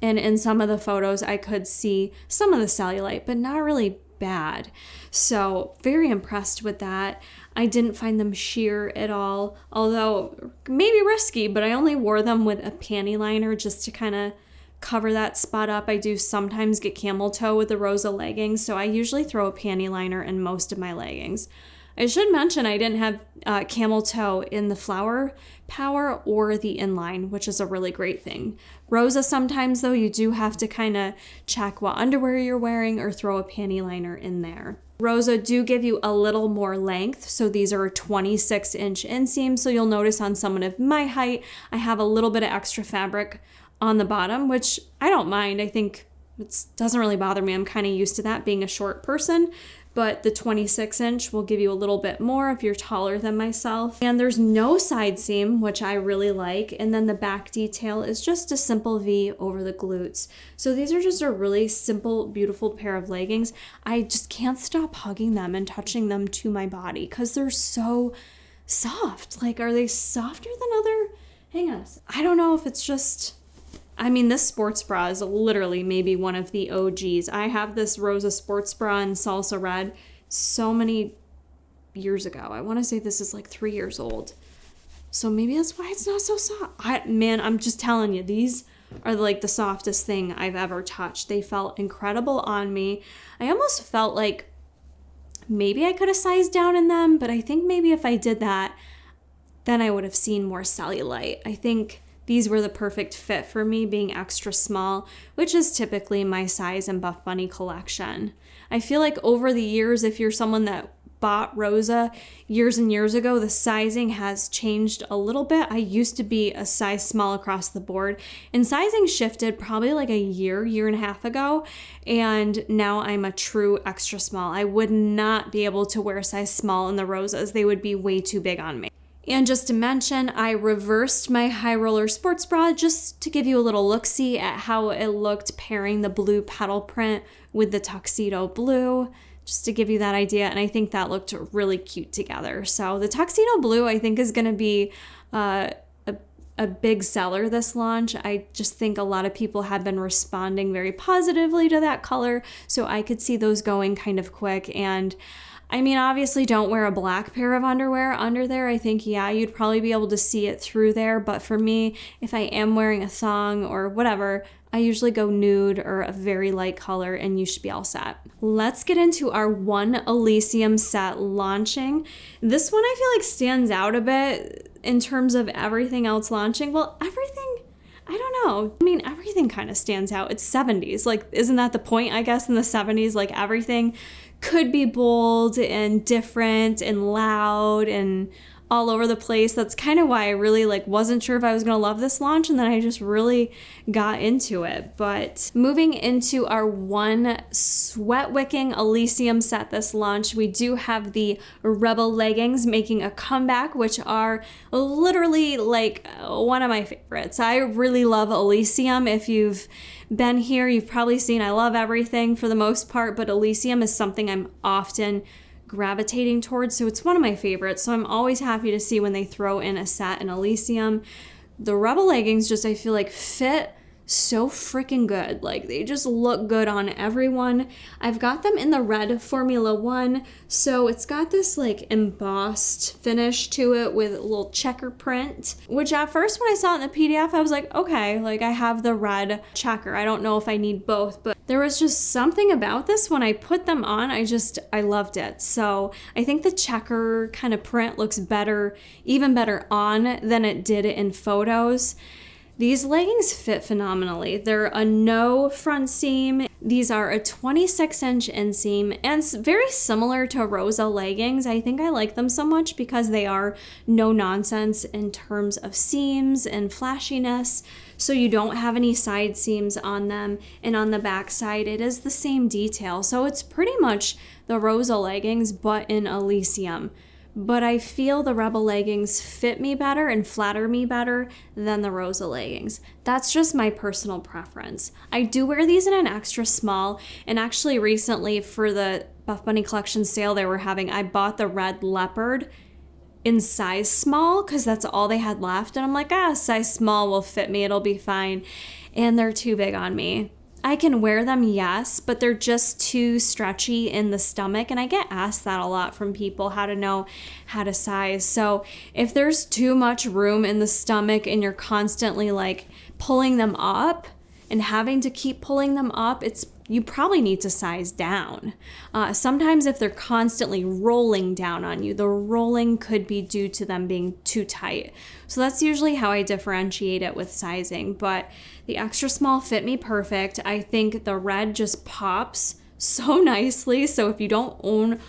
And in some of the photos, I could see some of the cellulite, but not really bad. So very impressed with that. I didn't find them sheer at all, although maybe risky, but I only wore them with a panty liner just to kind of cover that spot up. I do sometimes get camel toe with the Rosa leggings, so I usually throw a panty liner in most of my leggings. I should mention I didn't have camel toe in the Flower Power or the Inline, which is a really great thing. Rosa, sometimes though, you do have to kind of check what underwear you're wearing or throw a panty liner in there. Rosa do give you a little more length, so these are a 26-inch inseam, so you'll notice on someone of my height, I have a little bit of extra fabric on the bottom, which I don't mind. I think it doesn't really bother me. I'm kind of used to that being a short person. But the 26-inch will give you a little bit more if you're taller than myself. And there's no side seam, which I really like. And then the back detail is just a simple V over the glutes. So these are just a really simple, beautiful pair of leggings. I just can't stop hugging them and touching them to my body because they're so soft. Like, are they softer than other? Hang on. I don't know if it's just... I mean, this sports bra is literally maybe one of the OGs. I have this Rosa Sports Bra in Salsa Red so many years ago. I want to say this is like 3 years old. So maybe that's why it's not so soft. Man, I'm just telling you, these are like the softest thing I've ever touched. They felt incredible on me. I almost felt like maybe I could have sized down in them, but I think maybe if I did that, then I would have seen more cellulite. I think these were the perfect fit for me, being extra small, which is typically my size in Buffbunny Collection. I feel like over the years, if you're someone that bought Rosa years and years ago, the sizing has changed a little bit. I used to be a size small across the board, and sizing shifted probably like a year and a half ago, and now I'm a true extra small. I would not be able to wear size small in the Rosas. They would be way too big on me. And just to mention, I reversed my high roller sports bra just to give you a little look-see at how it looked pairing the blue petal print with the tuxedo blue, just to give you that idea. And I think that looked really cute together. So the tuxedo blue, I think, is going to be a a big seller this launch. I just think a lot of people have been responding very positively to that color, so I could see those going kind of quick. And I mean, obviously don't wear a black pair of underwear under there. I think, yeah, you'd probably be able to see it through there. But for me, if I am wearing a thong or whatever, I usually go nude or a very light color and you should be all set. Let's get into our One Elysium set launching. This one I feel like stands out a bit in terms of everything else launching. Well, everything, I don't know. I mean, everything kind of stands out. It's 70s. Like, isn't that the point, I guess, in the 70s? Like, everything could be bold and different and loud and all over the place. That's kind of why I really wasn't sure if I was gonna love this launch, and then I just really got into it. But moving into our one sweat wicking Elysium set this launch, we do have the Rebel leggings making a comeback, which are literally one of my favorites. I really love Elysium. If you've been here, you've probably seen I love everything for the most part, but Elysium is something I'm often gravitating towards, so it's one of my favorites. So I'm always happy to see when they throw in a set in Elysium. The Rebel leggings just, I feel like, fit so freaking good. Like, they just look good on everyone. I've got them in the red Formula 1, so it's got this embossed finish to it with a little checker print, which at first when I saw it in the PDF, I was like, okay, I have the red checker. I don't know if I need both, but there was just something about this when I put them on, I loved it. So I think the checker kind of print looks better, even better on than it did in photos. These leggings fit phenomenally. They're a no front seam. These are a 26-inch inseam, and very similar to Rosa leggings. I think I like them so much because they are no nonsense in terms of seams and flashiness. So you don't have any side seams on them, and on the back side it is the same detail. So it's pretty much the Rosa leggings but in Elysium. But I feel the Rebel leggings fit me better and flatter me better than the Rosa leggings. That's just my personal preference. I do wear these in an extra small, and actually recently for the Buffbunny Collection sale they were having, I bought the red leopard in size small because that's all they had left, and I'm like, size small will fit me, it'll be fine. And they're too big on me. I can wear them, yes, but they're just too stretchy in the stomach, and I get asked that a lot from people, how to know how to size. So if there's too much room in the stomach and you're constantly pulling them up and having to keep pulling them up, you probably need to size down. Sometimes if they're constantly rolling down on you, the rolling could be due to them being too tight. So that's usually how I differentiate it with sizing. But the extra small fit me perfect. I think the red just pops so nicely. So if you don't own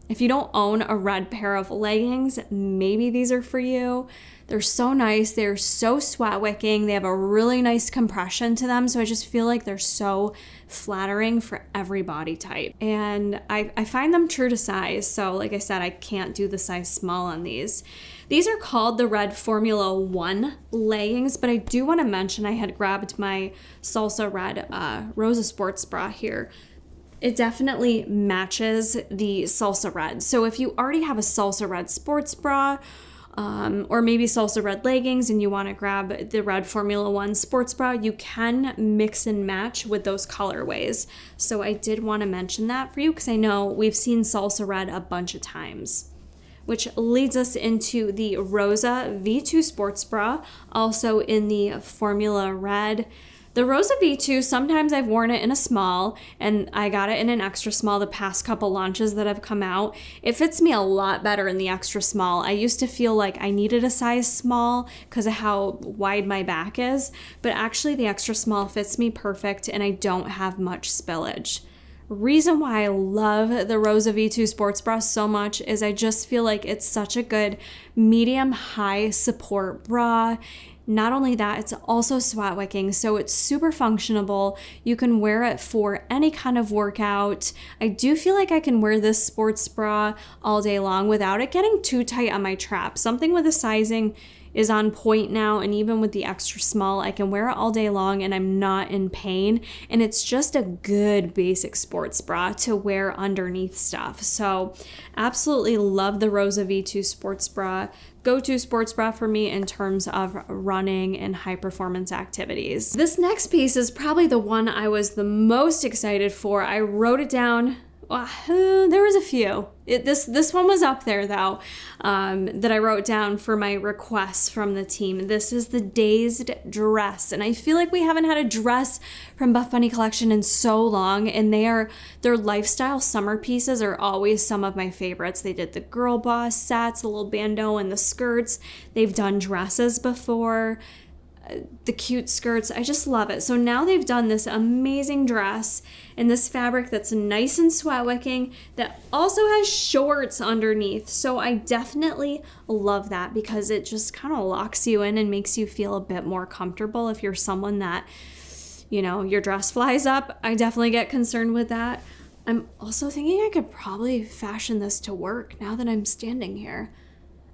a red pair of leggings, maybe these are for you. They're so nice. They're so sweat wicking. They have a really nice compression to them. So I just feel like they're so flattering for every body type. And I find them true to size. So like I said, I can't do the size small on these. These are called the red Formula 1 leggings, but I do want to mention I had grabbed my salsa red Rosa Sports Bra here. It definitely matches the salsa red. So if you already have a salsa red sports bra, or maybe salsa red leggings and you want to grab the red Formula 1 sports bra, you can mix and match with those colorways. So I did want to mention that for you because I know we've seen salsa red a bunch of times. Which leads us into the Rosa V2 sports bra, also in the Formula red. The Rosa V2, sometimes I've worn it in a small, and I got it in an extra small the past couple launches that have come out. It fits me a lot better in the extra small. I used to feel like I needed a size small because of how wide my back is, but actually the extra small fits me perfect and I don't have much spillage. Reason why I love the Rosa V2 sports bra so much is I just feel like it's such a good medium high support bra. Not only that, it's also sweat wicking, so it's super functionable. You can wear it for any kind of workout. I do feel like I can wear this sports bra all day long without it getting too tight on my trap. Something with the sizing is on point now, and even with the extra small, I can wear it all day long and I'm not in pain, and it's just a good basic sports bra to wear underneath stuff. So absolutely love the Rosa V2 sports bra. Go-to sports bra for me in terms of running and high performance activities. This next piece is probably the one I was the most excited for. I wrote it down. There was a few. This one was up there though, that I wrote down for my requests from the team. This is the Dazed Dress, and I feel like we haven't had a dress from Buffbunny Collection in so long, and their lifestyle summer pieces are always some of my favorites. They did the girl boss sets, the little bandeau and the skirts. They've done dresses before. The cute skirts, I just love it. So now they've done this amazing dress in this fabric that's nice and sweat wicking that also has shorts underneath. So I definitely love that because it just kind of locks you in and makes you feel a bit more comfortable if you're someone that, you know, your dress flies up. I definitely get concerned with that. I'm also thinking I could probably fashion this to work now that I'm standing here.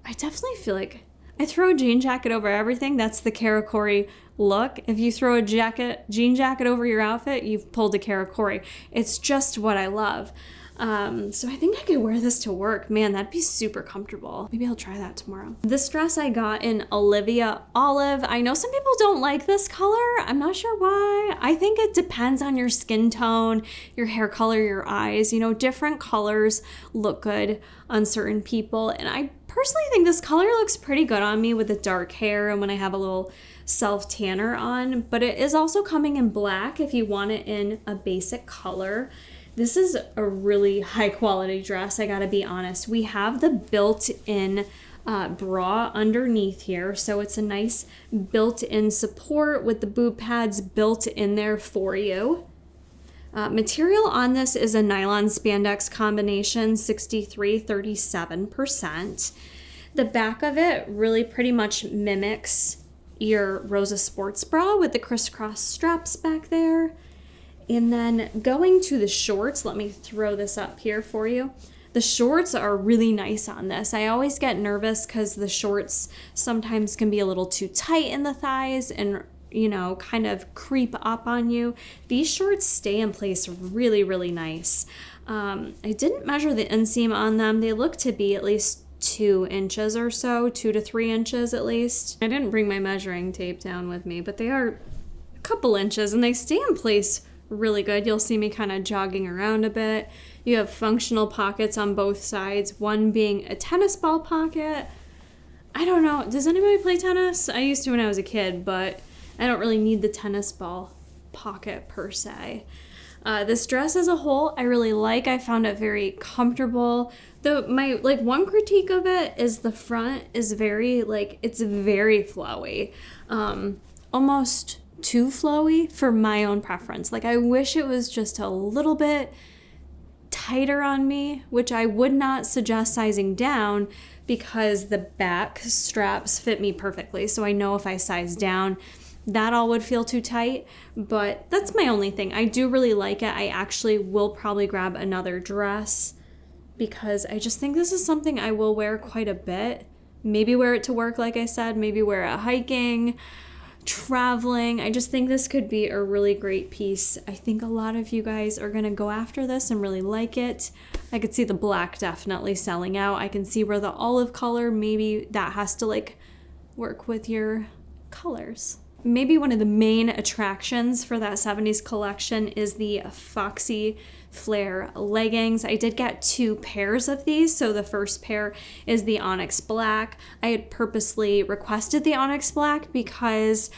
I definitely feel like I throw a jean jacket over everything. That's the Karakori look. If you throw a jean jacket over your outfit, you've pulled a Karakori. It's just what I love. So I think I could wear this to work. Man, that'd be super comfortable. Maybe I'll try that tomorrow. This dress I got in Olivia Olive. I know some people don't like this color. I'm not sure why. I think it depends on your skin tone, your hair color, your eyes. You know, different colors look good on certain people. And I personally think this color looks pretty good on me with the dark hair and when I have a little self tanner on, but it is also coming in black if you want it in a basic color. This is a really high quality dress, I gotta be honest. We have the built-in bra underneath here, so it's a nice built-in support with the boob pads built in there for you. Material on this is a nylon spandex combination, 63-37%. The back of it really pretty much mimics your Rosa Sports Bra with the crisscross straps back there. And then going to the shorts, let me throw this up here for you. The shorts are really nice on this. I always get nervous because the shorts sometimes can be a little too tight in the thighs and, you know, kind of creep up on you. These shorts stay in place really, really nice. I didn't measure the inseam on them. They look to be at least 2 inches or so, 2 to 3 inches at least. I didn't bring my measuring tape down with me, but they are a couple inches and they stay in place really good. You'll see me kind of jogging around a bit. You have functional pockets on both sides, one being a tennis ball pocket. I don't know, does anybody play tennis? I used to when I was a kid, but I don't really need the tennis ball pocket per se. This dress as a whole, I really like. I found it very comfortable. My one critique of it is the front is very it's very flowy, almost too flowy for my own preference. I wish it was just a little bit tighter on me, which I would not suggest sizing down because the back straps fit me perfectly. So I know if I size down, that all would feel too tight, but that's my only thing. I do really like it. I actually will probably grab another dress because I just think this is something I will wear quite a bit. Maybe wear it to work, like I said, maybe wear it hiking, traveling. I just think this could be a really great piece. I think a lot of you guys are gonna go after this and really like it. I could see the black definitely selling out. I can see where the olive color, maybe that has to work with your colors. Maybe one of the main attractions for that 70s collection is the Foxy Flair leggings. I did get 2 pairs of these. So the first pair is the onyx black. I had purposely requested the onyx black because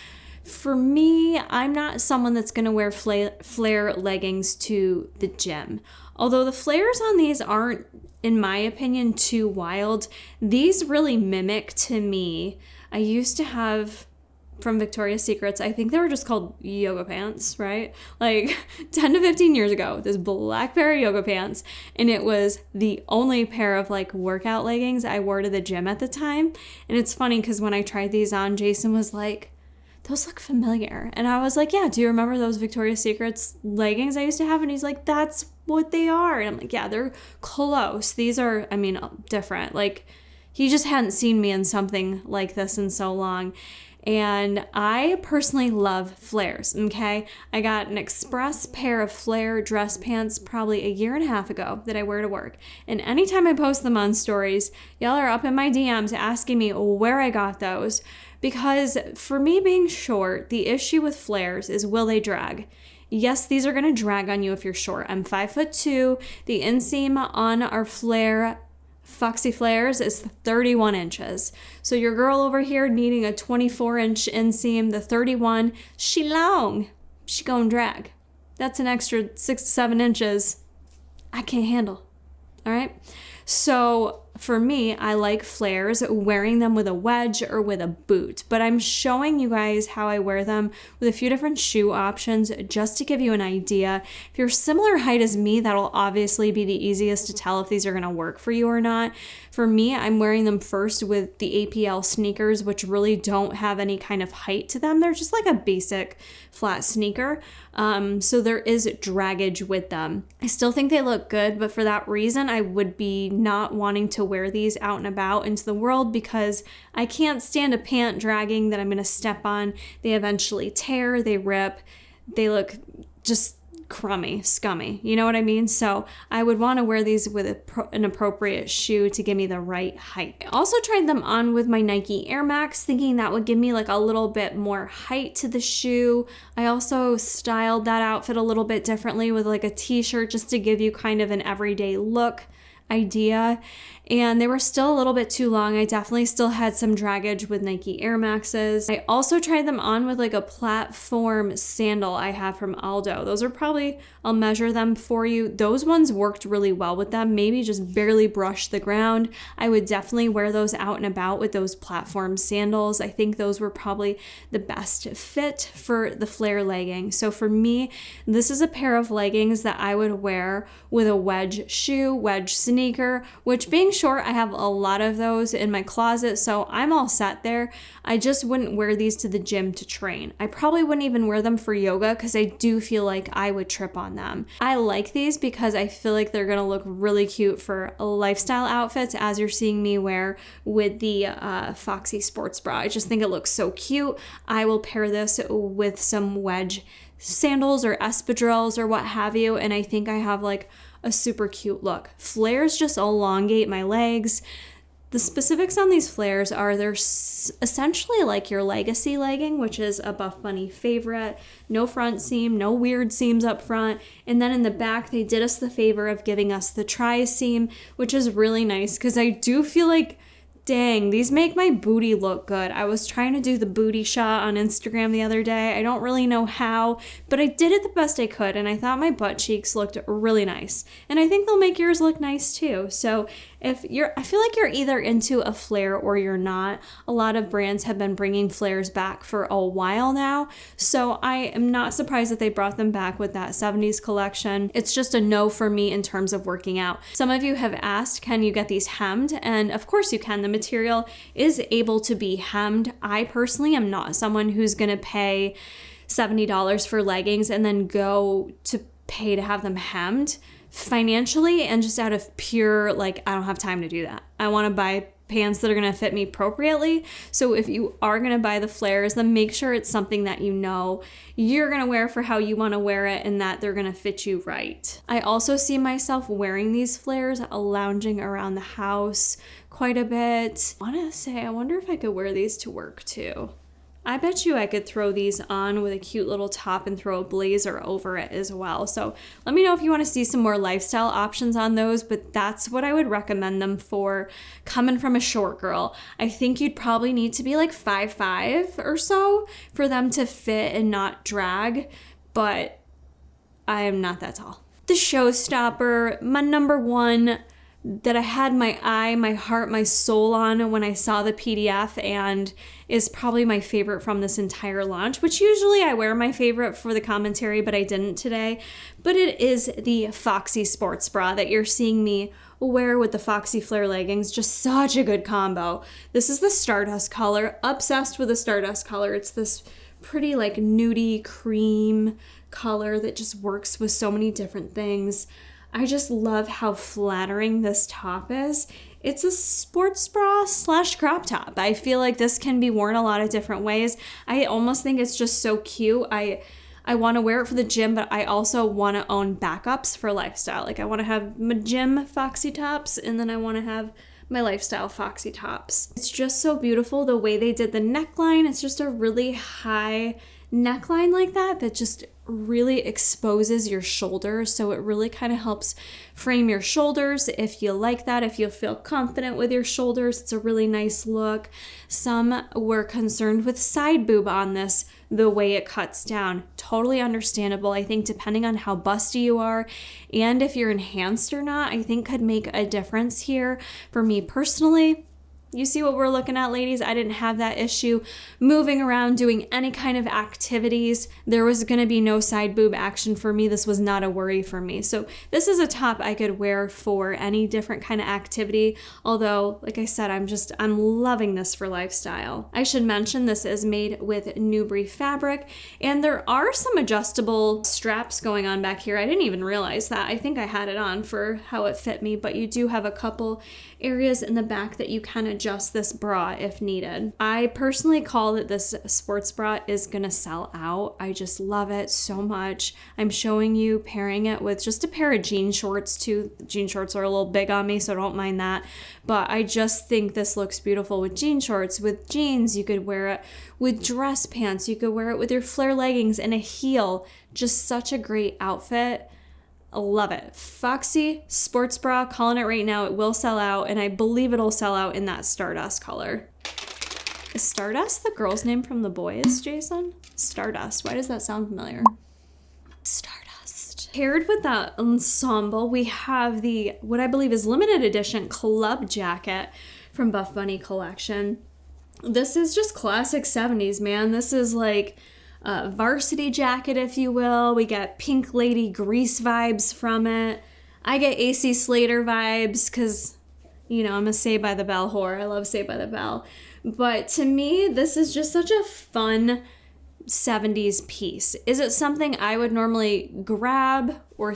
for me, I'm not someone that's going to wear flare leggings to the gym. Although the flares on these aren't, in my opinion, too wild, these really mimic to me. I used to have from Victoria's Secrets, I think they were just called yoga pants, right? 10 to 15 years ago, this black pair of yoga pants, and it was the only pair of workout leggings I wore to the gym at the time. And it's funny because when I tried these on, Jason was like, those look familiar. And I was like, yeah, do you remember those Victoria's Secrets leggings I used to have? And he's like, that's what they are. And I'm like, yeah, they're close. These are, different. He just hadn't seen me in something like this in so long. And I personally love flares, okay? I got an express pair of Flair dress pants probably a year and a half ago that I wear to work. And anytime I post them on stories, y'all are up in my DMs asking me where I got those. Because for me being short, the issue with flares is, will they drag? Yes, these are gonna drag on you if you're short. I'm 5'2". The inseam on our Flair Foxy Flares is 31 inches. So your girl over here needing a 24-inch inseam, the 31, she long. She gonna drag. That's an extra 6 to 7 inches I can't handle. All right? So for me, I like flares, wearing them with a wedge or with a boot, but I'm showing you guys how I wear them with a few different shoe options just to give you an idea. If you're similar height as me, that'll obviously be the easiest to tell if these are gonna work for you or not. For me, I'm wearing them first with the APL sneakers, which really don't have any kind of height to them. They're just like a basic flat sneaker. So there is draggage with them. I still think they look good, but for that reason, I would be not wanting to wear these out and about into the world because I can't stand a pant dragging that I'm going to step on. They eventually tear, they rip, they look just crummy, scummy. You know what I mean? So I would want to wear these with an appropriate shoe to give me the right height. I also tried them on with my Nike Air Max, thinking that would give me like a little bit more height to the shoe. I also styled that outfit a little bit differently with like a t-shirt just to give you kind of an everyday look idea, and they were still a little bit too long. I definitely still had some draggage with Nike Air Maxes. I also tried them on with like a platform sandal I have from Aldo. Those are probably, I'll measure them for you. Those ones worked really well with them, maybe just barely brushed the ground. I would definitely wear those out and about with those platform sandals. I think those were probably the best fit for the Flair legging. So for me, this is a pair of leggings that I would wear with a wedge shoe, wedge sneaker, which being short, I have a lot of those in my closet, so I'm all set there. I just wouldn't wear these to the gym to train. I probably wouldn't even wear them for yoga because I do feel like I would trip on them. I like these because I feel like they're gonna look really cute for lifestyle outfits, as you're seeing me wear with the Foxy Sports Bra. I just think it looks so cute. I will pair this with some wedge sandals or espadrilles or what have you, and I think I have like a super cute look. Flares just elongate my legs. The specifics on these flares are they're essentially like your legacy legging, which is a Buffbunny favorite. No front seam, no weird seams up front. And then in the back, they did us the favor of giving us the tri-seam, which is really nice because I do feel like, dang, these make my booty look good. I was trying to do the booty shot on Instagram the other day. I don't really know how, but I did it the best I could, and I thought my butt cheeks looked really nice. And I think they'll make yours look nice too. So I feel like you're either into a flare or you're not. A lot of brands have been bringing flares back for a while now, so I am not surprised that they brought them back with that 70's collection. It's just a no for me in terms of working out. Some of you have asked, can you get these hemmed? And of course you can. The material is able to be hemmed. I personally am not someone who's gonna pay $70 for leggings and then go to pay to have them hemmed financially, and just out of pure, like, I don't have time to do that. I want to buy pants that are going to fit me appropriately. So if you are going to buy the flares, then make sure it's something that you know you're going to wear for how you want to wear it and that they're going to fit you right. I also see myself wearing these flares, lounging around the house quite a bit. I want to say, I wonder if I could wear these to work too. I bet you I could throw these on with a cute little top and throw a blazer over it as well. So let me know if you want to see some more lifestyle options on those, but that's what I would recommend them for coming from a short girl. I think you'd probably need to be like 5'5" or so for them to fit and not drag, but I am not that tall. The showstopper, my number one that I had my eye, my heart, my soul on when I saw the PDF, and is probably my favorite from this entire launch, which usually I wear my favorite for the commentary, but I didn't today. But it is the Foxy Sports Bra that you're seeing me wear with the Foxy Flair leggings. Just such a good combo. This is the Stardust color. Obsessed with the Stardust color. It's this pretty like nudie cream color that just works with so many different things. I just love how flattering this top is. It's a sports bra / crop top. I feel like this can be worn a lot of different ways. I almost think it's just so cute. I want to wear it for the gym, but I also want to own backups for lifestyle. Like I want to have my gym Foxy tops, and then I want to have my lifestyle Foxy tops. It's just so beautiful the way they did the neckline. It's just a really high neckline like that just really exposes your shoulders. So it really kind of helps frame your shoulders if you like that, if you feel confident with your shoulders. It's a really nice look. Some were concerned with side boob on this, the way it cuts down. Totally understandable. I think depending on how busty you are and if you're enhanced or not, I think could make a difference here. For me personally, you see what we're looking at, ladies? I didn't have that issue moving around, doing any kind of activities. There was going to be no side boob action for me. This was not a worry for me. So this is a top I could wear for any different kind of activity. Although, like I said, I'm loving this for lifestyle. I should mention this is made with Newbury fabric, and there are some adjustable straps going on back here. I didn't even realize that. I think I had it on for how it fit me, but you do have a couple areas in the back that you can adjust this bra if needed. I personally call that this sports bra is gonna sell out. I just love it so much. I'm showing you pairing it with just a pair of jean shorts too. Jean shorts are a little big on me, so don't mind that. But I just think this looks beautiful with jean shorts, with jeans. You could wear it with dress pants. You could wear it with your flare leggings and a heel. Just such a great outfit. I love it. Foxy Sports Bra, calling it right now. It will sell out, and I believe it'll sell out in that Stardust color. Is Stardust the girl's name from The Boys, Jason? Stardust. Why does that sound familiar? Stardust. Paired with that ensemble, we have the, what I believe is limited edition club jacket from Buffbunny Collection. This is just classic 70s, man. This is like varsity jacket, if you will. We get Pink Lady Grease vibes from it. I get AC Slater vibes because, you know, I'm a Saved by the Bell whore. I love Saved by the Bell. But to me, this is just such a fun 70s piece. Is it something I would normally grab or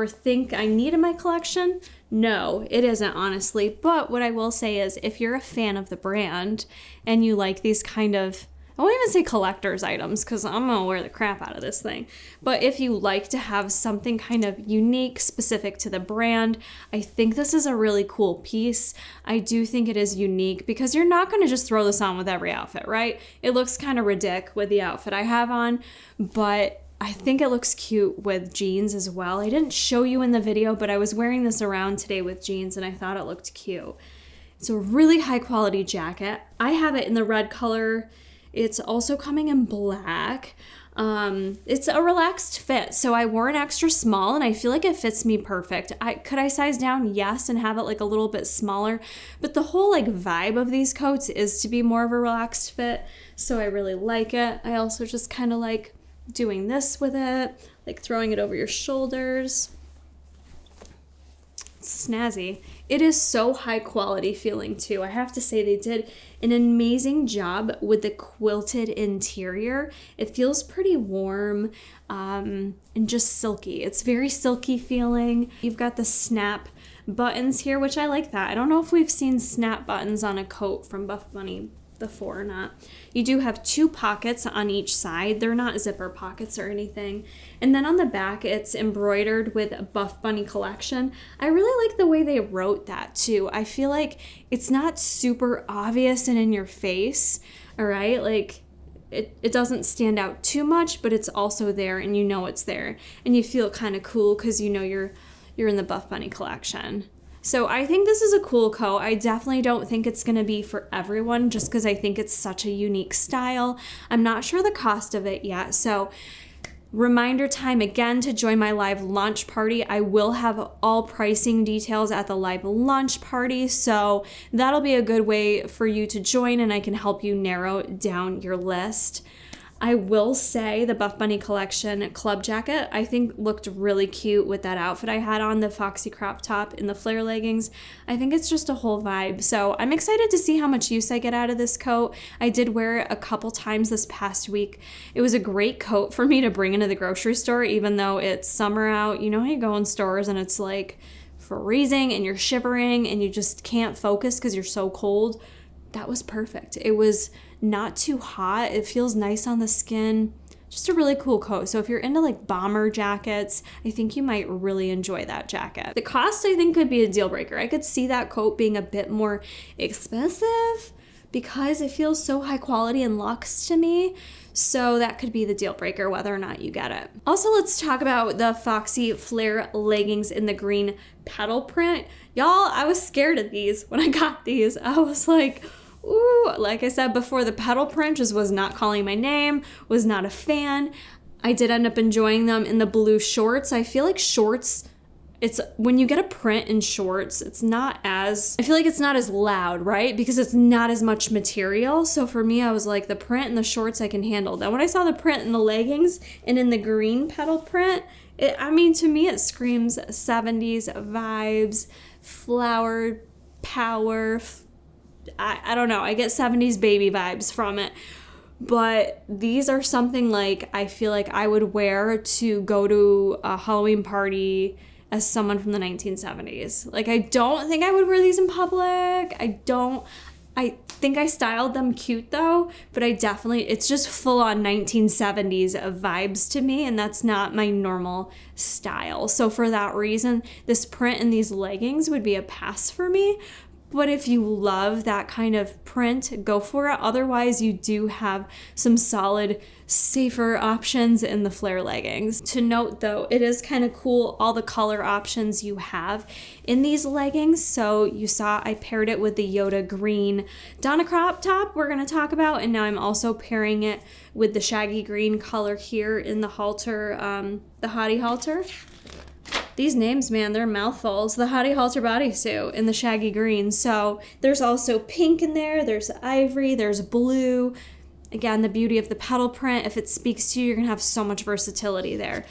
think I need in my collection? No, it isn't, honestly. But what I will say is if you're a fan of the brand and you like these kind of, I won't even say collector's items because I'm going to wear the crap out of this thing. But if you like to have something kind of unique, specific to the brand, I think this is a really cool piece. I do think it is unique because you're not going to just throw this on with every outfit, right? It looks kind of ridiculous with the outfit I have on, but I think it looks cute with jeans as well. I didn't show you in the video, but I was wearing this around today with jeans and I thought it looked cute. It's a really high quality jacket. I have it in the red color. It's also coming in black. It's a relaxed fit. So I wore an extra small and I feel like it fits me perfect. Could I size down? Yes, and have it like a little bit smaller. But the whole like vibe of these coats is to be more of a relaxed fit. So I really like it. I also just kind of like doing this with it, like throwing it over your shoulders. It's snazzy. It is so high quality feeling too. I have to say they did an amazing job with the quilted interior. It feels pretty warm and just silky. It's very silky feeling. You've got the snap buttons here, which I like that. I don't know if we've seen snap buttons on a coat from Buffbunny before or not. You do have 2 pockets on each side. They're not zipper pockets or anything. And then on the back, it's embroidered with Buffbunny Collection. I really like the way they wrote that too. I feel like it's not super obvious and in your face, all right? Like it doesn't stand out too much, but it's also there and you know it's there. And you feel kind of cool because you know you're in the Buffbunny Collection. So I think this is a cool coat. I definitely don't think it's going to be for everyone just because I think it's such a unique style. I'm not sure the cost of it yet. So reminder time again to join my live launch party. I will have all pricing details at the live launch party. So that'll be a good way for you to join and I can help you narrow down your list. I will say the Buffbunny Collection club jacket I think looked really cute with that outfit I had on, the Foxy crop top and the flare leggings. I think it's just a whole vibe. So I'm excited to see how much use I get out of this coat. I did wear it a couple times this past week. It was a great coat for me to bring into the grocery store even though it's summer out. You know how you go in stores and it's like freezing and you're shivering and you just can't focus because you're so cold, that was perfect. It was not too hot. It feels nice on the skin. Just a really cool coat. So if you're into like bomber jackets, I think you might really enjoy that jacket. The cost, I think, could be a deal breaker. I could see that coat being a bit more expensive because it feels so high quality and luxe to me. So that could be the deal breaker, whether or not you get it. Also, let's talk about the Foxy Flair leggings in the green petal print. Y'all, I was scared of these when I got these. I was like, ooh, like I said before, the petal print just was not calling my name, was not a fan. I did end up enjoying them in the blue shorts. I feel like shorts, it's when you get a print in shorts, I feel like it's not as loud, right? Because it's not as much material. So for me, I was like, the print and the shorts I can handle. Then when I saw the print in the leggings and in the green petal print, to me, it screams 70s vibes, flower power. I don't know. I get 70s baby vibes from it. But these are something like I feel like I would wear to go to a Halloween party as someone from the 1970s. Like, I don't think I would wear these in public. I think I styled them cute though, but it's just full on 1970s vibes to me, and that's not my normal style. So for that reason, this print in these leggings would be a pass for me. But if you love that kind of print, go for it. Otherwise, you do have some solid, safer options in the Flair leggings. To note though, it is kind of cool all the color options you have in these leggings. So you saw I paired it with the Yoda green Donna Crop top we're going to talk about. And now I'm also pairing it with the shaggy green color here in the halter, the Hottie halter. These names, man, they're mouthfuls. The Hottie Halter bodysuit in the shaggy green. So there's also pink in there. There's ivory. There's blue. Again, the beauty of the petal print. If it speaks to you, you're going to have so much versatility there.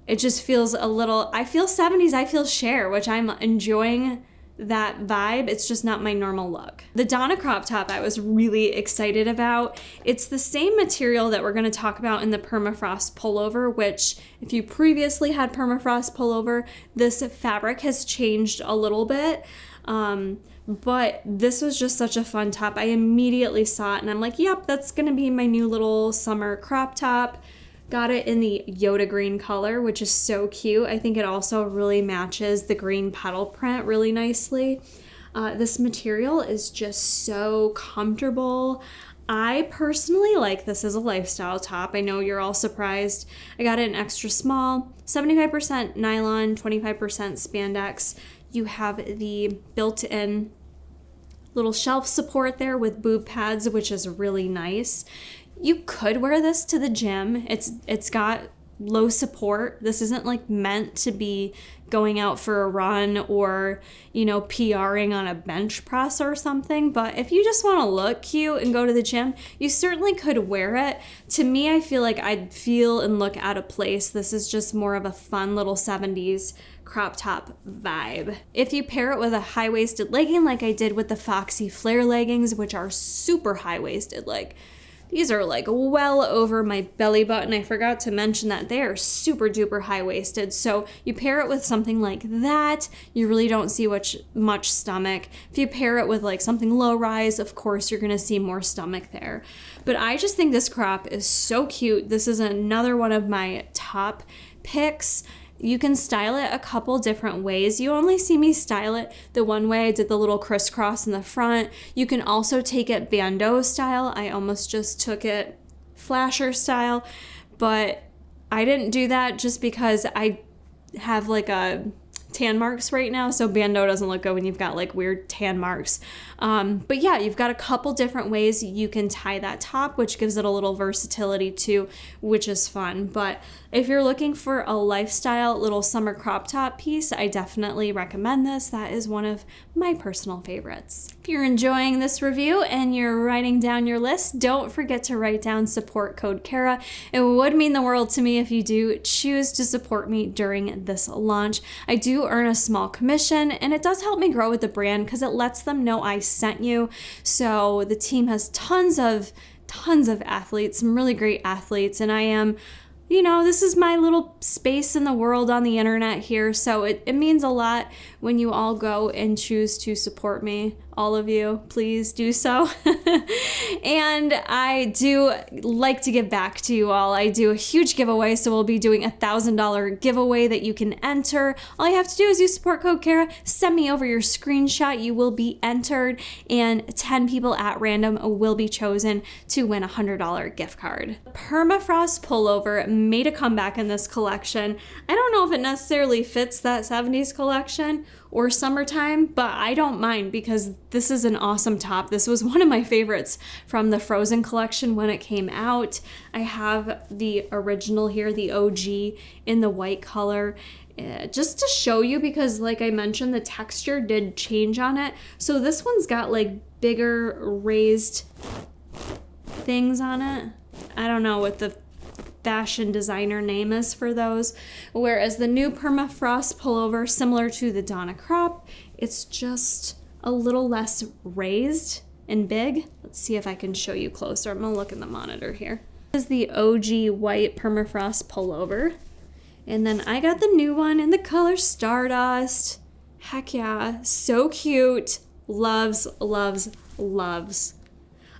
It just feels I feel 70s. I feel Cher, which I'm enjoying that vibe. It's just not my normal look. The Donna Crop top I was really excited about. It's the same material that we're going to talk about in the Permafrost Pullover, which if you previously had Permafrost Pullover, this fabric has changed a little bit. But this was just such a fun top. I immediately saw it and I'm like, yep, that's going to be my new little summer crop top. Got it in the Yoda green color, which is so cute. I think it also really matches the green petal print really nicely. This material is just so comfortable. I personally like this as a lifestyle top. I know you're all surprised. I got it in extra small, 75% nylon, 25% spandex. You have the built-in little shelf support there with boob pads, which is really nice. You could wear this to the gym. It's got low support. This isn't like meant to be going out for a run or, PRing on a bench press or something. But if you just want to look cute and go to the gym, you certainly could wear it. To me, I feel like I'd feel and look out of place. This is just more of a fun little 70s crop top vibe. If you pair it with a high-waisted legging like I did with the Foxy Flair leggings, which are super high-waisted, these are well over my belly button. I forgot to mention that they are super duper high-waisted. So you pair it with something like that, you really don't see much stomach. If you pair it with something low-rise, of course you're gonna see more stomach there. But I just think this crop is so cute. This is another one of my top picks. You can style it a couple different ways. You only see me style it the one way. I did the little crisscross in the front. You can also take it bandeau style. I almost just took it flasher style, but I didn't do that just because I have a tan marks right now, so bandeau doesn't look good when you've got weird tan marks. But yeah, you've got a couple different ways you can tie that top, which gives it a little versatility too, which is fun. But if you're looking for a lifestyle little summer crop top piece, I definitely recommend this. That is one of my personal favorites. If you're enjoying this review and you're writing down your list, don't forget to write down support code Kara. It would mean the world to me if you do choose to support me during this launch. I do earn a small commission, and it does help me grow with the brand because it lets them know I sent you. So the team has tons of athletes, some really great athletes, and I am you know, this is my little space in the world on the internet here, so it means a lot when you all go and choose to support me. All of you, please do so. And I do like to give back to you all. I do a huge giveaway, so we'll be doing a $1,000 giveaway that you can enter. All you have to do is use support code Kara, send me over your screenshot, you will be entered, and 10 people at random will be chosen to win a $100 gift card. Permafrost Pullover made a comeback in this collection. I don't know if it necessarily fits that 70s collection or summertime, but I don't mind because this is an awesome top. This was one of my favorites from the Frozen collection when it came out. I have the original here, the OG in the white color. Just to show you, because like I mentioned, the texture did change on it. So this one's got like bigger raised things on it. I don't know what the fashion designer name is for those, whereas the new Permafrost Pullover, similar to the Donna Crop, it's just a little less raised and big. Let's see if I can show you closer. I'm gonna look in the monitor here. This is the OG white Permafrost Pullover, and then I got the new one in the color Stardust. Heck yeah, so cute. Loves, loves, loves.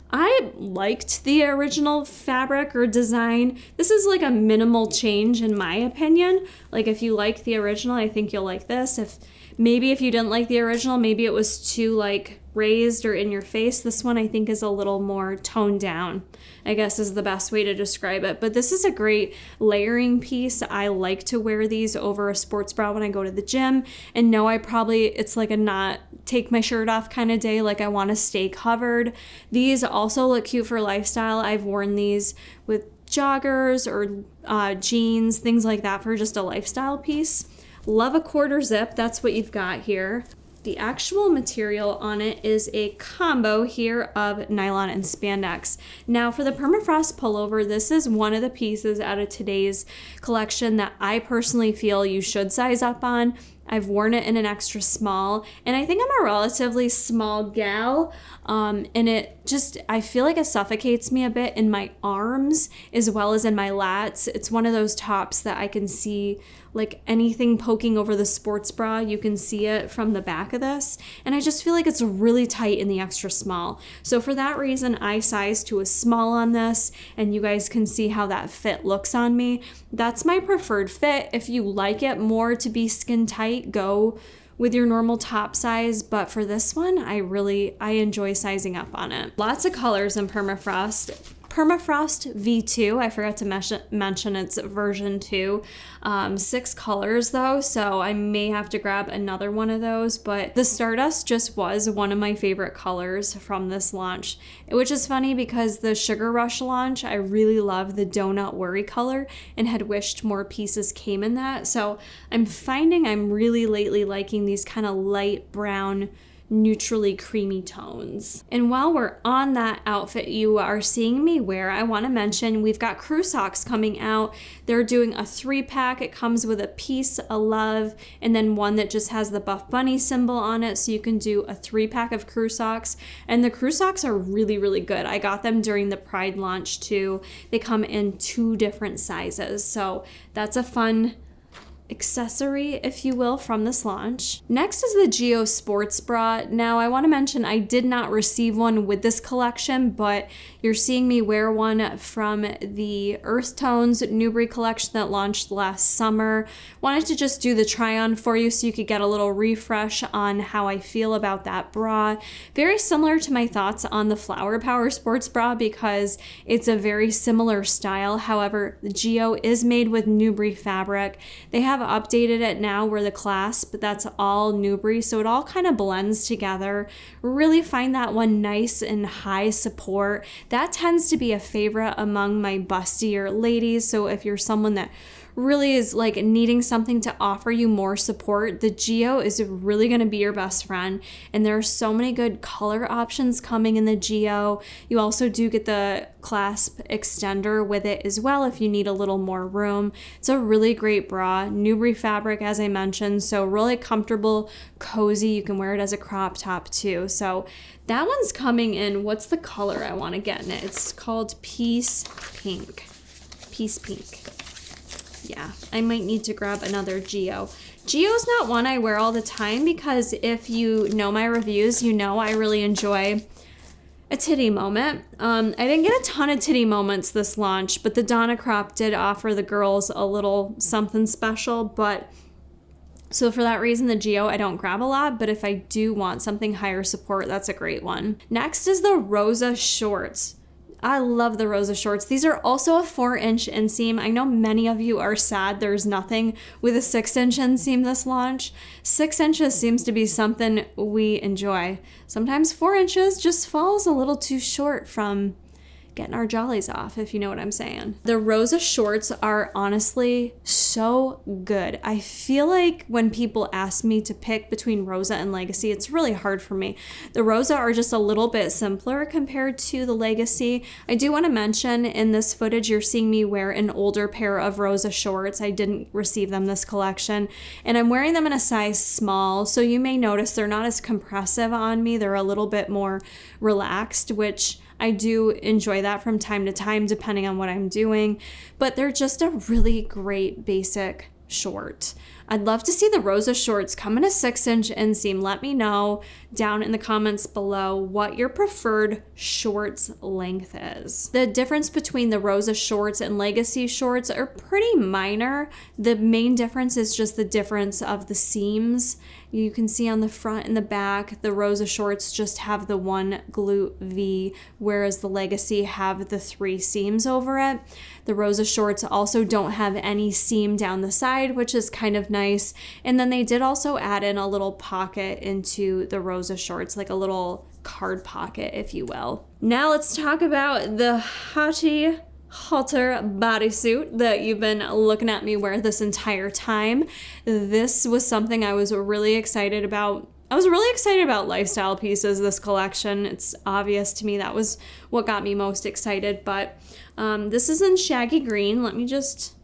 I liked the original fabric or design. This is like a minimal change in my opinion. Like if you like the original, I think you'll like this. If you didn't like the original, maybe it was too like raised or in your face. This one I think is a little more toned down, I guess is the best way to describe it. But this is a great layering piece. I like to wear these over a sports bra when I go to the gym, and no, it's like a not take my shirt off kind of day. Like I want to stay covered. These also look cute for lifestyle. I've worn these with joggers or jeans, things like that, for just a lifestyle piece. Love a quarter zip. That's what you've got here. The actual material on it is a combo here of nylon and spandex. Now for the Permafrost Pullover, this is one of the pieces out of today's collection that I personally feel you should size up on. I've worn it in an extra small, and I think I'm a relatively small gal, and I feel like it suffocates me a bit in my arms as well as in my lats. It's one of those tops that I can see like anything poking over the sports bra, you can see it from the back of this, and I just feel like it's really tight in the extra small. So for that reason, I sized to a small on this, and you guys can see how that fit looks on me. That's my preferred fit. If you like it more to be skin tight, go with your normal top size, but for this one, I enjoy sizing up on it. Lots of colors in Permafrost. Permafrost V2, I forgot to mention it's version 2. 6 colors though, so I may have to grab another one of those, but the Stardust just was one of my favorite colors from this launch, which is funny because the Sugar Rush launch, I really love the Donut Worry color and had wished more pieces came in that. So I'm finding I'm really lately liking these kind of light brown, neutrally creamy tones. And while we're on that outfit you are seeing me wear, I want to mention we've got crew socks coming out. They're doing a 3-pack. It comes with a piece, a love, and then one that just has the Buffbunny symbol on it, so you can do a 3-pack of crew socks. And the crew socks are really, really good. I got them during the Pride launch too. They come in 2 different sizes, so that's a fun accessory, if you will, from this launch. Next is the Geo Sports Bra. Now I want to mention I did not receive one with this collection, but you're seeing me wear one from the Earth Tones Newbury collection that launched last summer. Wanted to just do the try on for you so you could get a little refresh on how I feel about that bra. Very similar to my thoughts on the Flower Power Sports Bra because it's a very similar style. However, the Geo is made with Newbury fabric. They have updated it now where the clasp, that's all Newbury, so it all kind of blends together. Really find that one nice and high support. That tends to be a favorite among my bustier ladies, so if you're someone that really is like needing something to offer you more support, the Geo is really going to be your best friend. And there are so many good color options coming in the Geo. You also do get the clasp extender with it as well if you need a little more room. It's a really great bra. Newbury fabric, as I mentioned, so really comfortable, cozy. You can wear it as a crop top too. So that one's coming in, what's the color I want to get in it? It's called Peace Pink. Peace Pink. yeah, I might need to grab another Geo. Geo's not one I wear all the time because if you know my reviews, you know I really enjoy a titty moment. I didn't get a ton of titty moments this launch, but the Donna Crop did offer the girls a little something special, but so for that reason, the Geo I don't grab a lot, but if I do want something higher support, that's a great one. Next is the Rosa shorts. I love the Rosa shorts. These are also a 4-inch inseam. I know many of you are sad there's nothing with a 6-inch inseam this launch. 6 inches seems to be something we enjoy. Sometimes 4 inches just falls a little too short from getting our jollies off, if you know what I'm saying. The Rosa shorts are honestly so good. I feel like when people ask me to pick between Rosa and Legacy, it's really hard for me. The Rosa are just a little bit simpler compared to the Legacy. I do want to mention in this footage, you're seeing me wear an older pair of Rosa shorts. I didn't receive them this collection, and I'm wearing them in a size small, so you may notice they're not as compressive on me. They're a little bit more relaxed, which I do enjoy that from time to time, depending on what I'm doing, but they're just a really great basic short. I'd love to see the Rosa shorts come in a 6-inch inseam. Let me know down in the comments below what your preferred shorts length is. The difference between the Rosa shorts and Legacy shorts are pretty minor. The main difference is just the difference of the seams. You can see on the front and the back, the Rosa shorts just have the one glute V, whereas the Legacy have the 3 seams over it. The Rosa shorts also don't have any seam down the side, which is kind of nice. And then they did also add in a little pocket into the Rosa shorts, like a little card pocket, if you will. Now let's talk about the Hottie Halter bodysuit that you've been looking at me wear this entire time. This was something I was really excited about. I was really excited about lifestyle pieces this collection. It's obvious to me that was what got me most excited, but this is in shaggy green. Let me just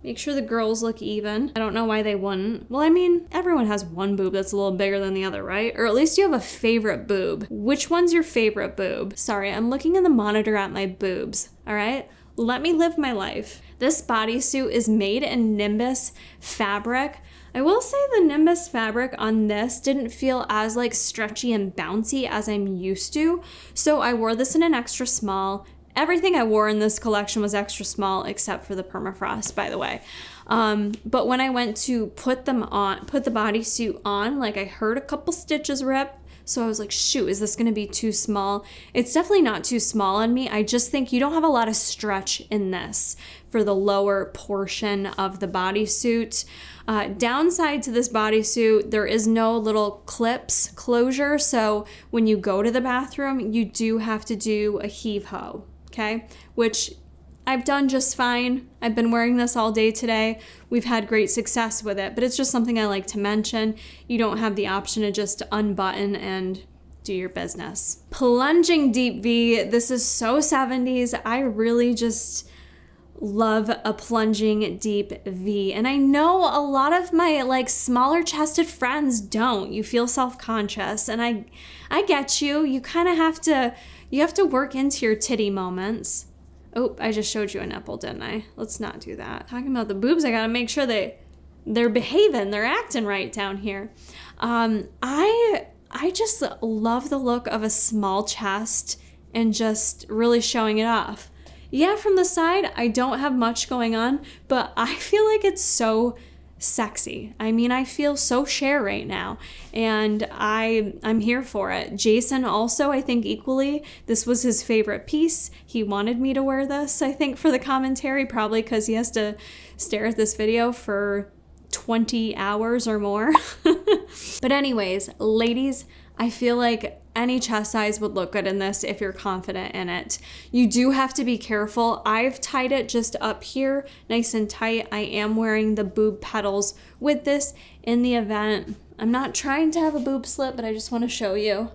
make sure the girls look even. I don't know why they wouldn't. Well, I mean, everyone has one boob that's a little bigger than the other, right? Or at least you have a favorite boob. Which one's your favorite boob? Sorry, I'm looking in the monitor at my boobs, all right? Let me live my life. This bodysuit is made in Nimbus fabric. I will say the Nimbus fabric on this didn't feel as like stretchy and bouncy as I'm used to. So I wore this in an extra small. Everything I wore in this collection was extra small except for the Permafrost, by the way. But when I went to put the bodysuit on, like I heard a couple stitches rip. So I was like, shoot, is this gonna be too small? It's definitely not too small on me. I just think you don't have a lot of stretch in this for the lower portion of the bodysuit. Downside to this bodysuit, there is no little clips closure. So when you go to the bathroom, you do have to do a heave-ho, okay? Which I've done just fine. I've been wearing this all day today. We've had great success with it, but it's just something I like to mention. You don't have the option to just unbutton and do your business. Plunging deep V. This is so 70s. I really just love a plunging deep V. And I know a lot of my like smaller chested friends don't. You feel self-conscious, and I get you. You kind of have to work into your titty moments. Oh, I just showed you a nipple, didn't I? Let's not do that. Talking about the boobs, I gotta make sure they're behaving, they're acting right down here. I just love the look of a small chest and just really showing it off. Yeah, from the side, I don't have much going on, but I feel like it's so sexy. I mean, I feel so Cher right now, and I'm here for it. Jason also, I think equally, this was his favorite piece. He wanted me to wear this, I think, for the commentary, probably because he has to stare at this video for 20 hours or more. But anyways, ladies, I feel like any chest size would look good in this if you're confident in it. You do have to be careful. I've tied it just up here nice and tight. I am wearing the boob petals with this in the event. I'm not trying to have a boob slip, but I just want to show you.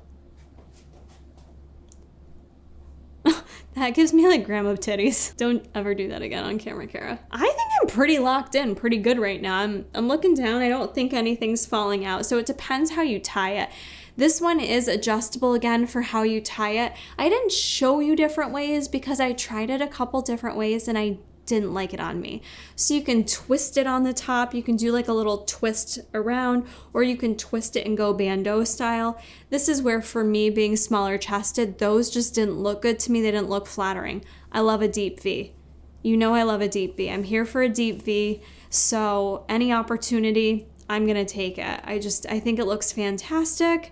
That gives me like grandma titties. Don't ever do that again on camera, Kara. I think I'm pretty locked in, pretty good right now. I'm looking down. I don't think anything's falling out. So it depends how you tie it. This one is adjustable again for how you tie it. I didn't show you different ways because I tried it a couple different ways and I didn't like it on me. So you can twist it on the top, you can do like a little twist around, or you can twist it and go bandeau style. This is where, for me, being smaller chested, those just didn't look good to me. They didn't look flattering. I love a deep V. You know I love a deep V. I'm here for a deep V, so any opportunity, I'm gonna take it. I think it looks fantastic.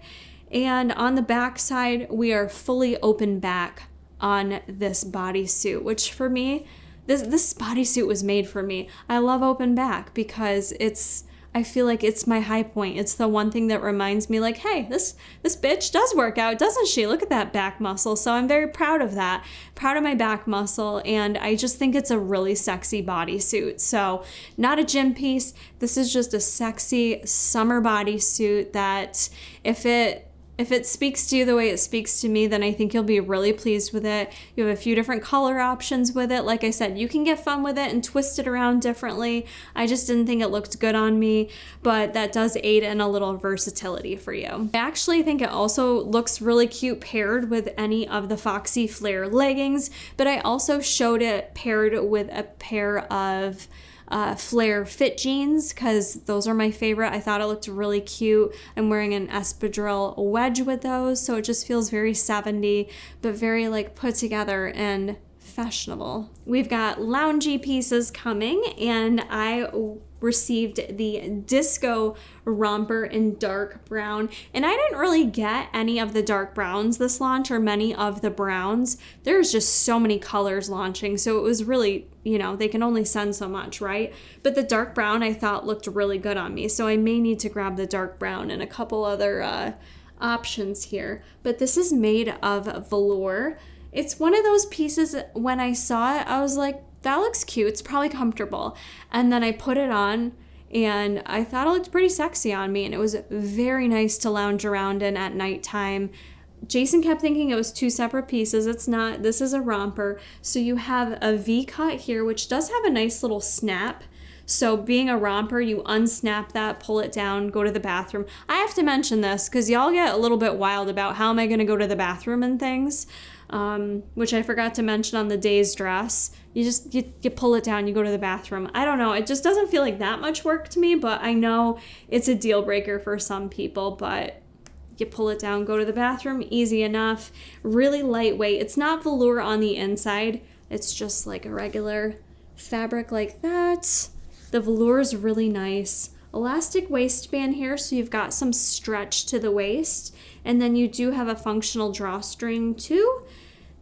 And on the back side, we are fully open back on this bodysuit, which for me, this bodysuit was made for me. I love open back because I feel like it's my high point. It's the one thing that reminds me, like, hey, this bitch does work out, doesn't she? Look at that back muscle. So I'm very proud of that, proud of my back muscle, and I just think it's a really sexy bodysuit. So not a gym piece. This is just a sexy summer bodysuit that if it speaks to you the way it speaks to me, then I think you'll be really pleased with it. You have a few different color options with it. Like I said, you can get fun with it and twist it around differently. I just didn't think it looked good on me, but that does aid in a little versatility for you. I actually think it also looks really cute paired with any of the Foxy Flair leggings, but I also showed it paired with a pair of Flair fit jeans because those are my favorite. I thought it looked really cute. I'm wearing an espadrille wedge with those, so it just feels very 70, but very like put together and fashionable. We've got loungy pieces coming, and I received the disco romper in dark brown, and I didn't really get any of the dark browns this launch or many of the browns. There's just so many colors launching, so it was really, they can only send so much, right? But the dark brown I thought looked really good on me, so I may need to grab the dark brown and a couple other options here. But this is made of velour. It's one of those pieces, when I saw it, I was like, that looks cute, it's probably comfortable. And then I put it on and I thought it looked pretty sexy on me, and it was very nice to lounge around in at nighttime. Jason kept thinking it was two separate pieces. It's not. This is a romper. So you have a V cut here, which does have a nice little snap. So being a romper, you unsnap that, pull it down, go to the bathroom. I have to mention this because y'all get a little bit wild about how am I going to go to the bathroom and things, which I forgot to mention on the Dazed Dress. You pull it down, you go to the bathroom. I don't know. It just doesn't feel like that much work to me, but I know it's a deal breaker for some people, but you pull it down, go to the bathroom, easy enough. Really lightweight. It's not velour on the inside. It's just like a regular fabric like that. The velour is really nice. Elastic waistband here, so you've got some stretch to the waist. And then you do have a functional drawstring too.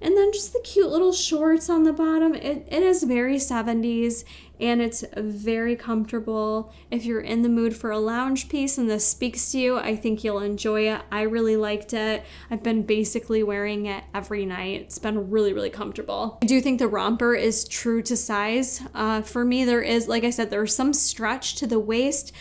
And then just the cute little shorts on the bottom. It is very 70s, and it's very comfortable. If you're in the mood for a lounge piece and this speaks to you, I think you'll enjoy it. I really liked it. I've been basically wearing it every night. It's been really, really comfortable. I do think the romper is true to size. For me, there is, like I said, there's some stretch to the waist.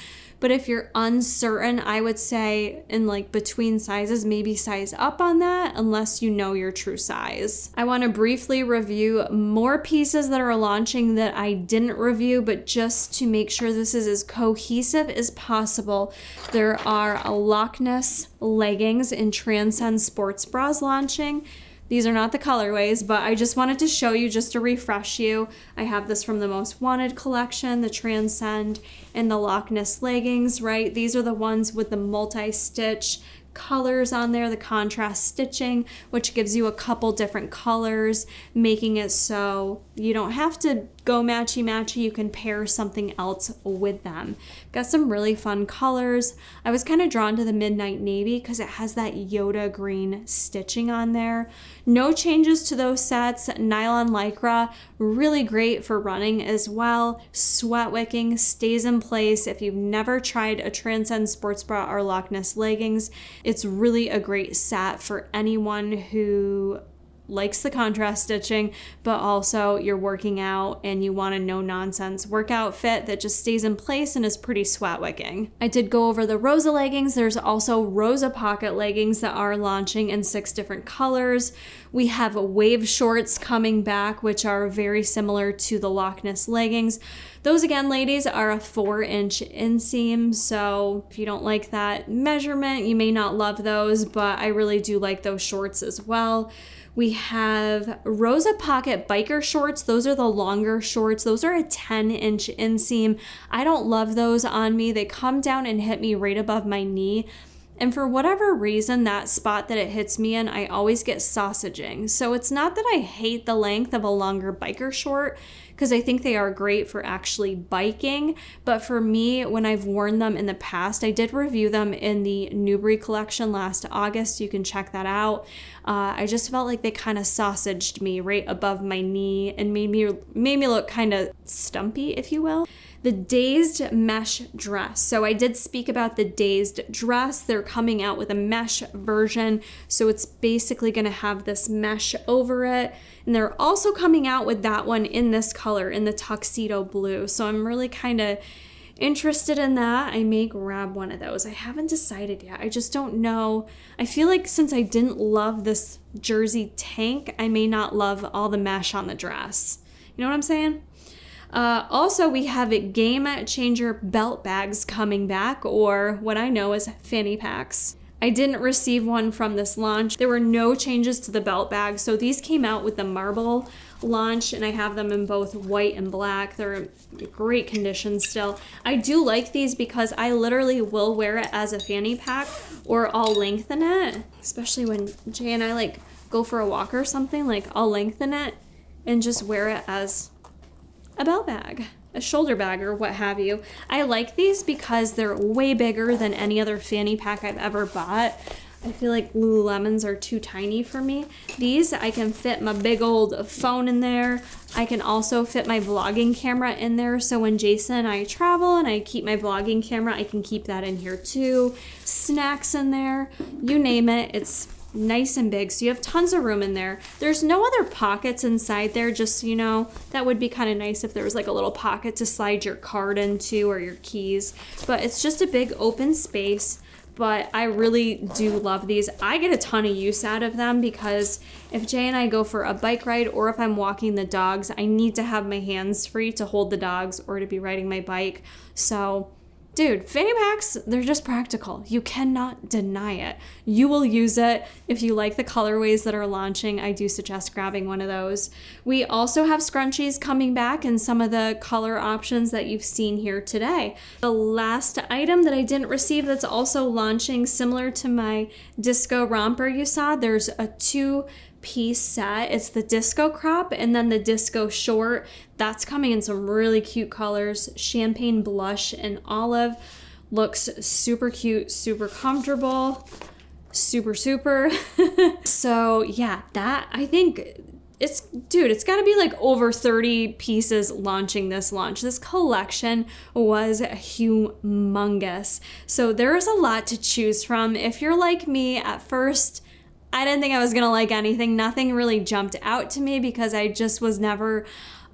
But if you're uncertain, I would say in like between sizes, maybe size up on that unless you know your true size. I want to briefly review more pieces that are launching that I didn't review, but just to make sure this is as cohesive as possible, there are Loch Ness leggings in Transcend Sports Bras launching. These are not the colorways, but I just wanted to show you just to refresh you. I have this from the Most Wanted collection, the Transcend, and the Loch Ness leggings, right? These are the ones with the multi-stitch colors on there, the contrast stitching, which gives you a couple different colors, making it so you don't have to go matchy-matchy. You can pair something else with them. Got some really fun colors. I was kind of drawn to the Midnight Navy because it has that Yoda green stitching on there. No changes to those sets. Nylon Lycra, really great for running as well. Sweat wicking, stays in place. If you've never tried a Transcend Sports Bra or Loch Ness leggings, it's really a great set for anyone who likes the contrast stitching, but also you're working out and you want a no-nonsense workout fit that just stays in place and is pretty sweat wicking. I did go over the Rosa leggings. There's also Rosa pocket leggings that are launching in 6 different colors. We have wave shorts coming back, which are very similar to the Loch Ness leggings. Those again, ladies, are a 4-inch inseam, so if you don't like that measurement, you may not love those, but I really do like those shorts as well. We have Rosa Pocket Biker Shorts. Those are the longer shorts. Those are a 10-inch inseam. I don't love those on me. They come down and hit me right above my knee. And for whatever reason, that spot that it hits me in, I always get sausaging. So it's not that I hate the length of a longer biker short, because I think they are great for actually biking. But for me, when I've worn them in the past, I did review them in the Newbury collection last August. You can check that out. I just felt like they kind of sausaged me right above my knee and made me look kind of stumpy, if you will. The Dazed Mesh Dress. So I did speak about the Dazed Dress. They're coming out with a mesh version. So it's basically going to have this mesh over it. And they're also coming out with that one in this color, in the tuxedo blue. So I'm really kind of interested in that. I may grab one of those. I haven't decided yet. I just don't know. I feel like since I didn't love this jersey tank, I may not love all the mesh on the dress. You know what I'm saying? Also, we have Game Changer belt bags coming back, or what I know as fanny packs. I didn't receive one from this launch. There were no changes to the belt bag, so these came out with the marble launch, and I have them in both white and black. They're in great condition still. I do like these because I literally will wear it as a fanny pack, or I'll lengthen it, especially when Jay and I like go for a walk or something. Like, I'll lengthen it and just wear it as a belt bag, a shoulder bag, or what have you. I like these because they're way bigger than any other fanny pack I've ever bought. I feel like Lululemons are too tiny for me. These, I can fit my big old phone in there. I can also fit my vlogging camera in there. So when Jason and I travel and I keep my vlogging camera, I can keep that in here too. Snacks in there, you name it. It's nice and big, so you have tons of room in there. There's no other pockets inside there, just so you know. That would be kind of nice if there was like a little pocket to slide your card into or your keys, but it's just a big open space. But I really do love these. I get a ton of use out of them because if Jay and I go for a bike ride, or if I'm walking the dogs, I need to have my hands free to hold the dogs or to be riding my bike. So dude, fanny packs, they're just practical. You cannot deny it. You will use it. If you like the colorways that are launching, I do suggest grabbing one of those. We also have scrunchies coming back in some of the color options that you've seen here today. The last item that I didn't receive that's also launching, similar to my disco romper you saw, there's a 2-piece set. It's the disco crop and then the disco short. That's coming in some really cute colors. Champagne blush and olive. Looks super cute, super comfortable, super. So yeah, that, I think it's got to be like over 30 pieces launching this launch. This collection was humongous. So there's a lot to choose from. If you're like me, at first I didn't think I was gonna like anything. Nothing really jumped out to me because I just was never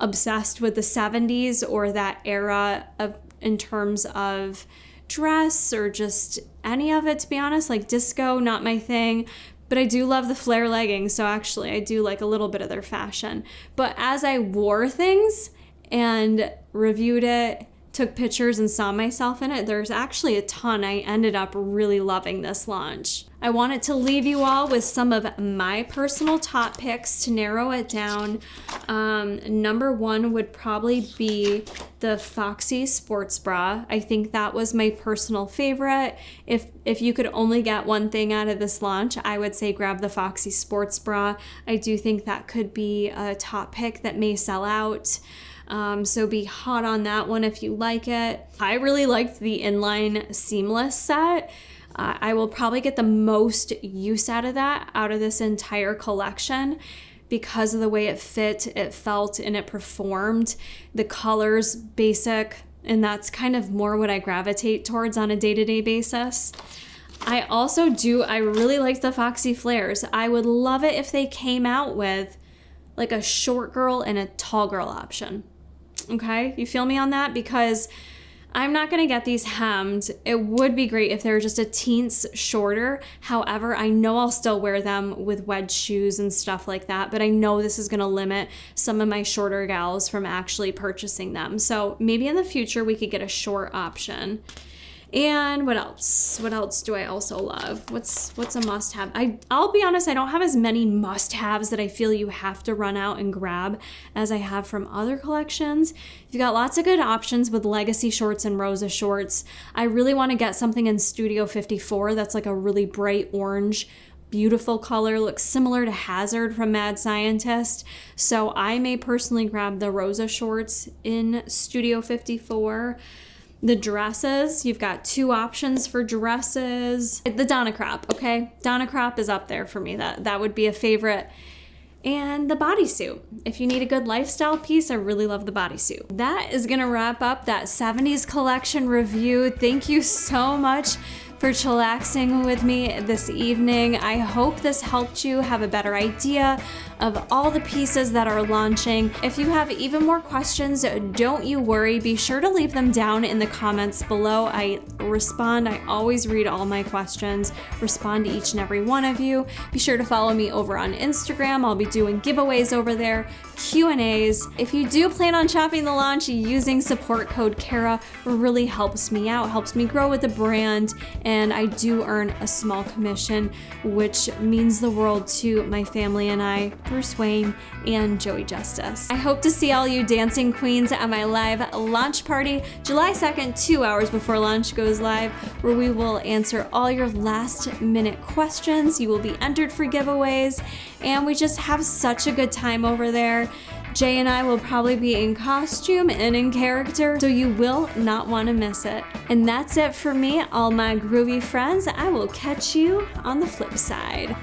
obsessed with the 70s or that era of, in terms of dress or just any of it, to be honest. Like disco, not my thing. But I do love the Flair leggings, so actually I do like a little bit of their fashion. But as I wore things and reviewed it, took pictures and saw myself in it, there's actually a ton. I ended up really loving this launch. I wanted to leave you all with some of my personal top picks to narrow it down. Number one would probably be the Foxy Sports Bra. I think that was my personal favorite. If you could only get one thing out of this launch, I would say grab the Foxy Sports Bra. I do think that could be a top pick that may sell out. So be hot on that one if you like it. I really liked the Inline seamless set. I will probably get the most use out of that, out of this entire collection, because of the way it fit, it felt, and it performed. The colors, basic, and that's kind of more what I gravitate towards on a day-to-day basis. I really like the Foxy Flares. I would love it if they came out with like a short girl and a tall girl option. Okay, you feel me on that? Because I'm not gonna get these hemmed. It would be great if they were just a teens shorter. However, I know I'll still wear them with wedge shoes and stuff like that, but I know this is gonna limit some of my shorter gals from actually purchasing them. So maybe in the future we could get a short option. And what else? What else do I also love? What's a must-have? I'll be honest, I don't have as many must-haves that I feel you have to run out and grab as I have from other collections. You've got lots of good options with Legacy shorts and Rosa shorts. I really want to get something in Studio 54 that's like a really bright orange, beautiful color, looks similar to Hazard from Mad Scientist. So I may personally grab the Rosa shorts in Studio 54. The dresses, you've got 2 options for dresses. The Donna Crop, okay? Donna Crop is up there for me. That would be a favorite. And the bodysuit. If you need a good lifestyle piece, I really love the bodysuit. That is gonna wrap up that 70s collection review. Thank you so much for chillaxing with me this evening. I hope this helped you have a better idea of all the pieces that are launching. If you have even more questions, don't you worry. Be sure to leave them down in the comments below. I respond. I always read all my questions, respond to each and every one of you. Be sure to follow me over on Instagram. I'll be doing giveaways over there, Q&As. If you do plan on shopping the launch, using support code Kara really helps me out, helps me grow with the brand, and I do earn a small commission, which means the world to my family and I, Bruce Wayne and Joey Justice. I hope to see all you dancing queens at my live launch party July 2nd, 2 hours before launch goes live, where we will answer all your last minute questions. You will be entered for giveaways, and we just have such a good time over there. Jay and I will probably be in costume and in character, so you will not want to miss it. And that's it for me, all my groovy friends. I will catch you on the flip side.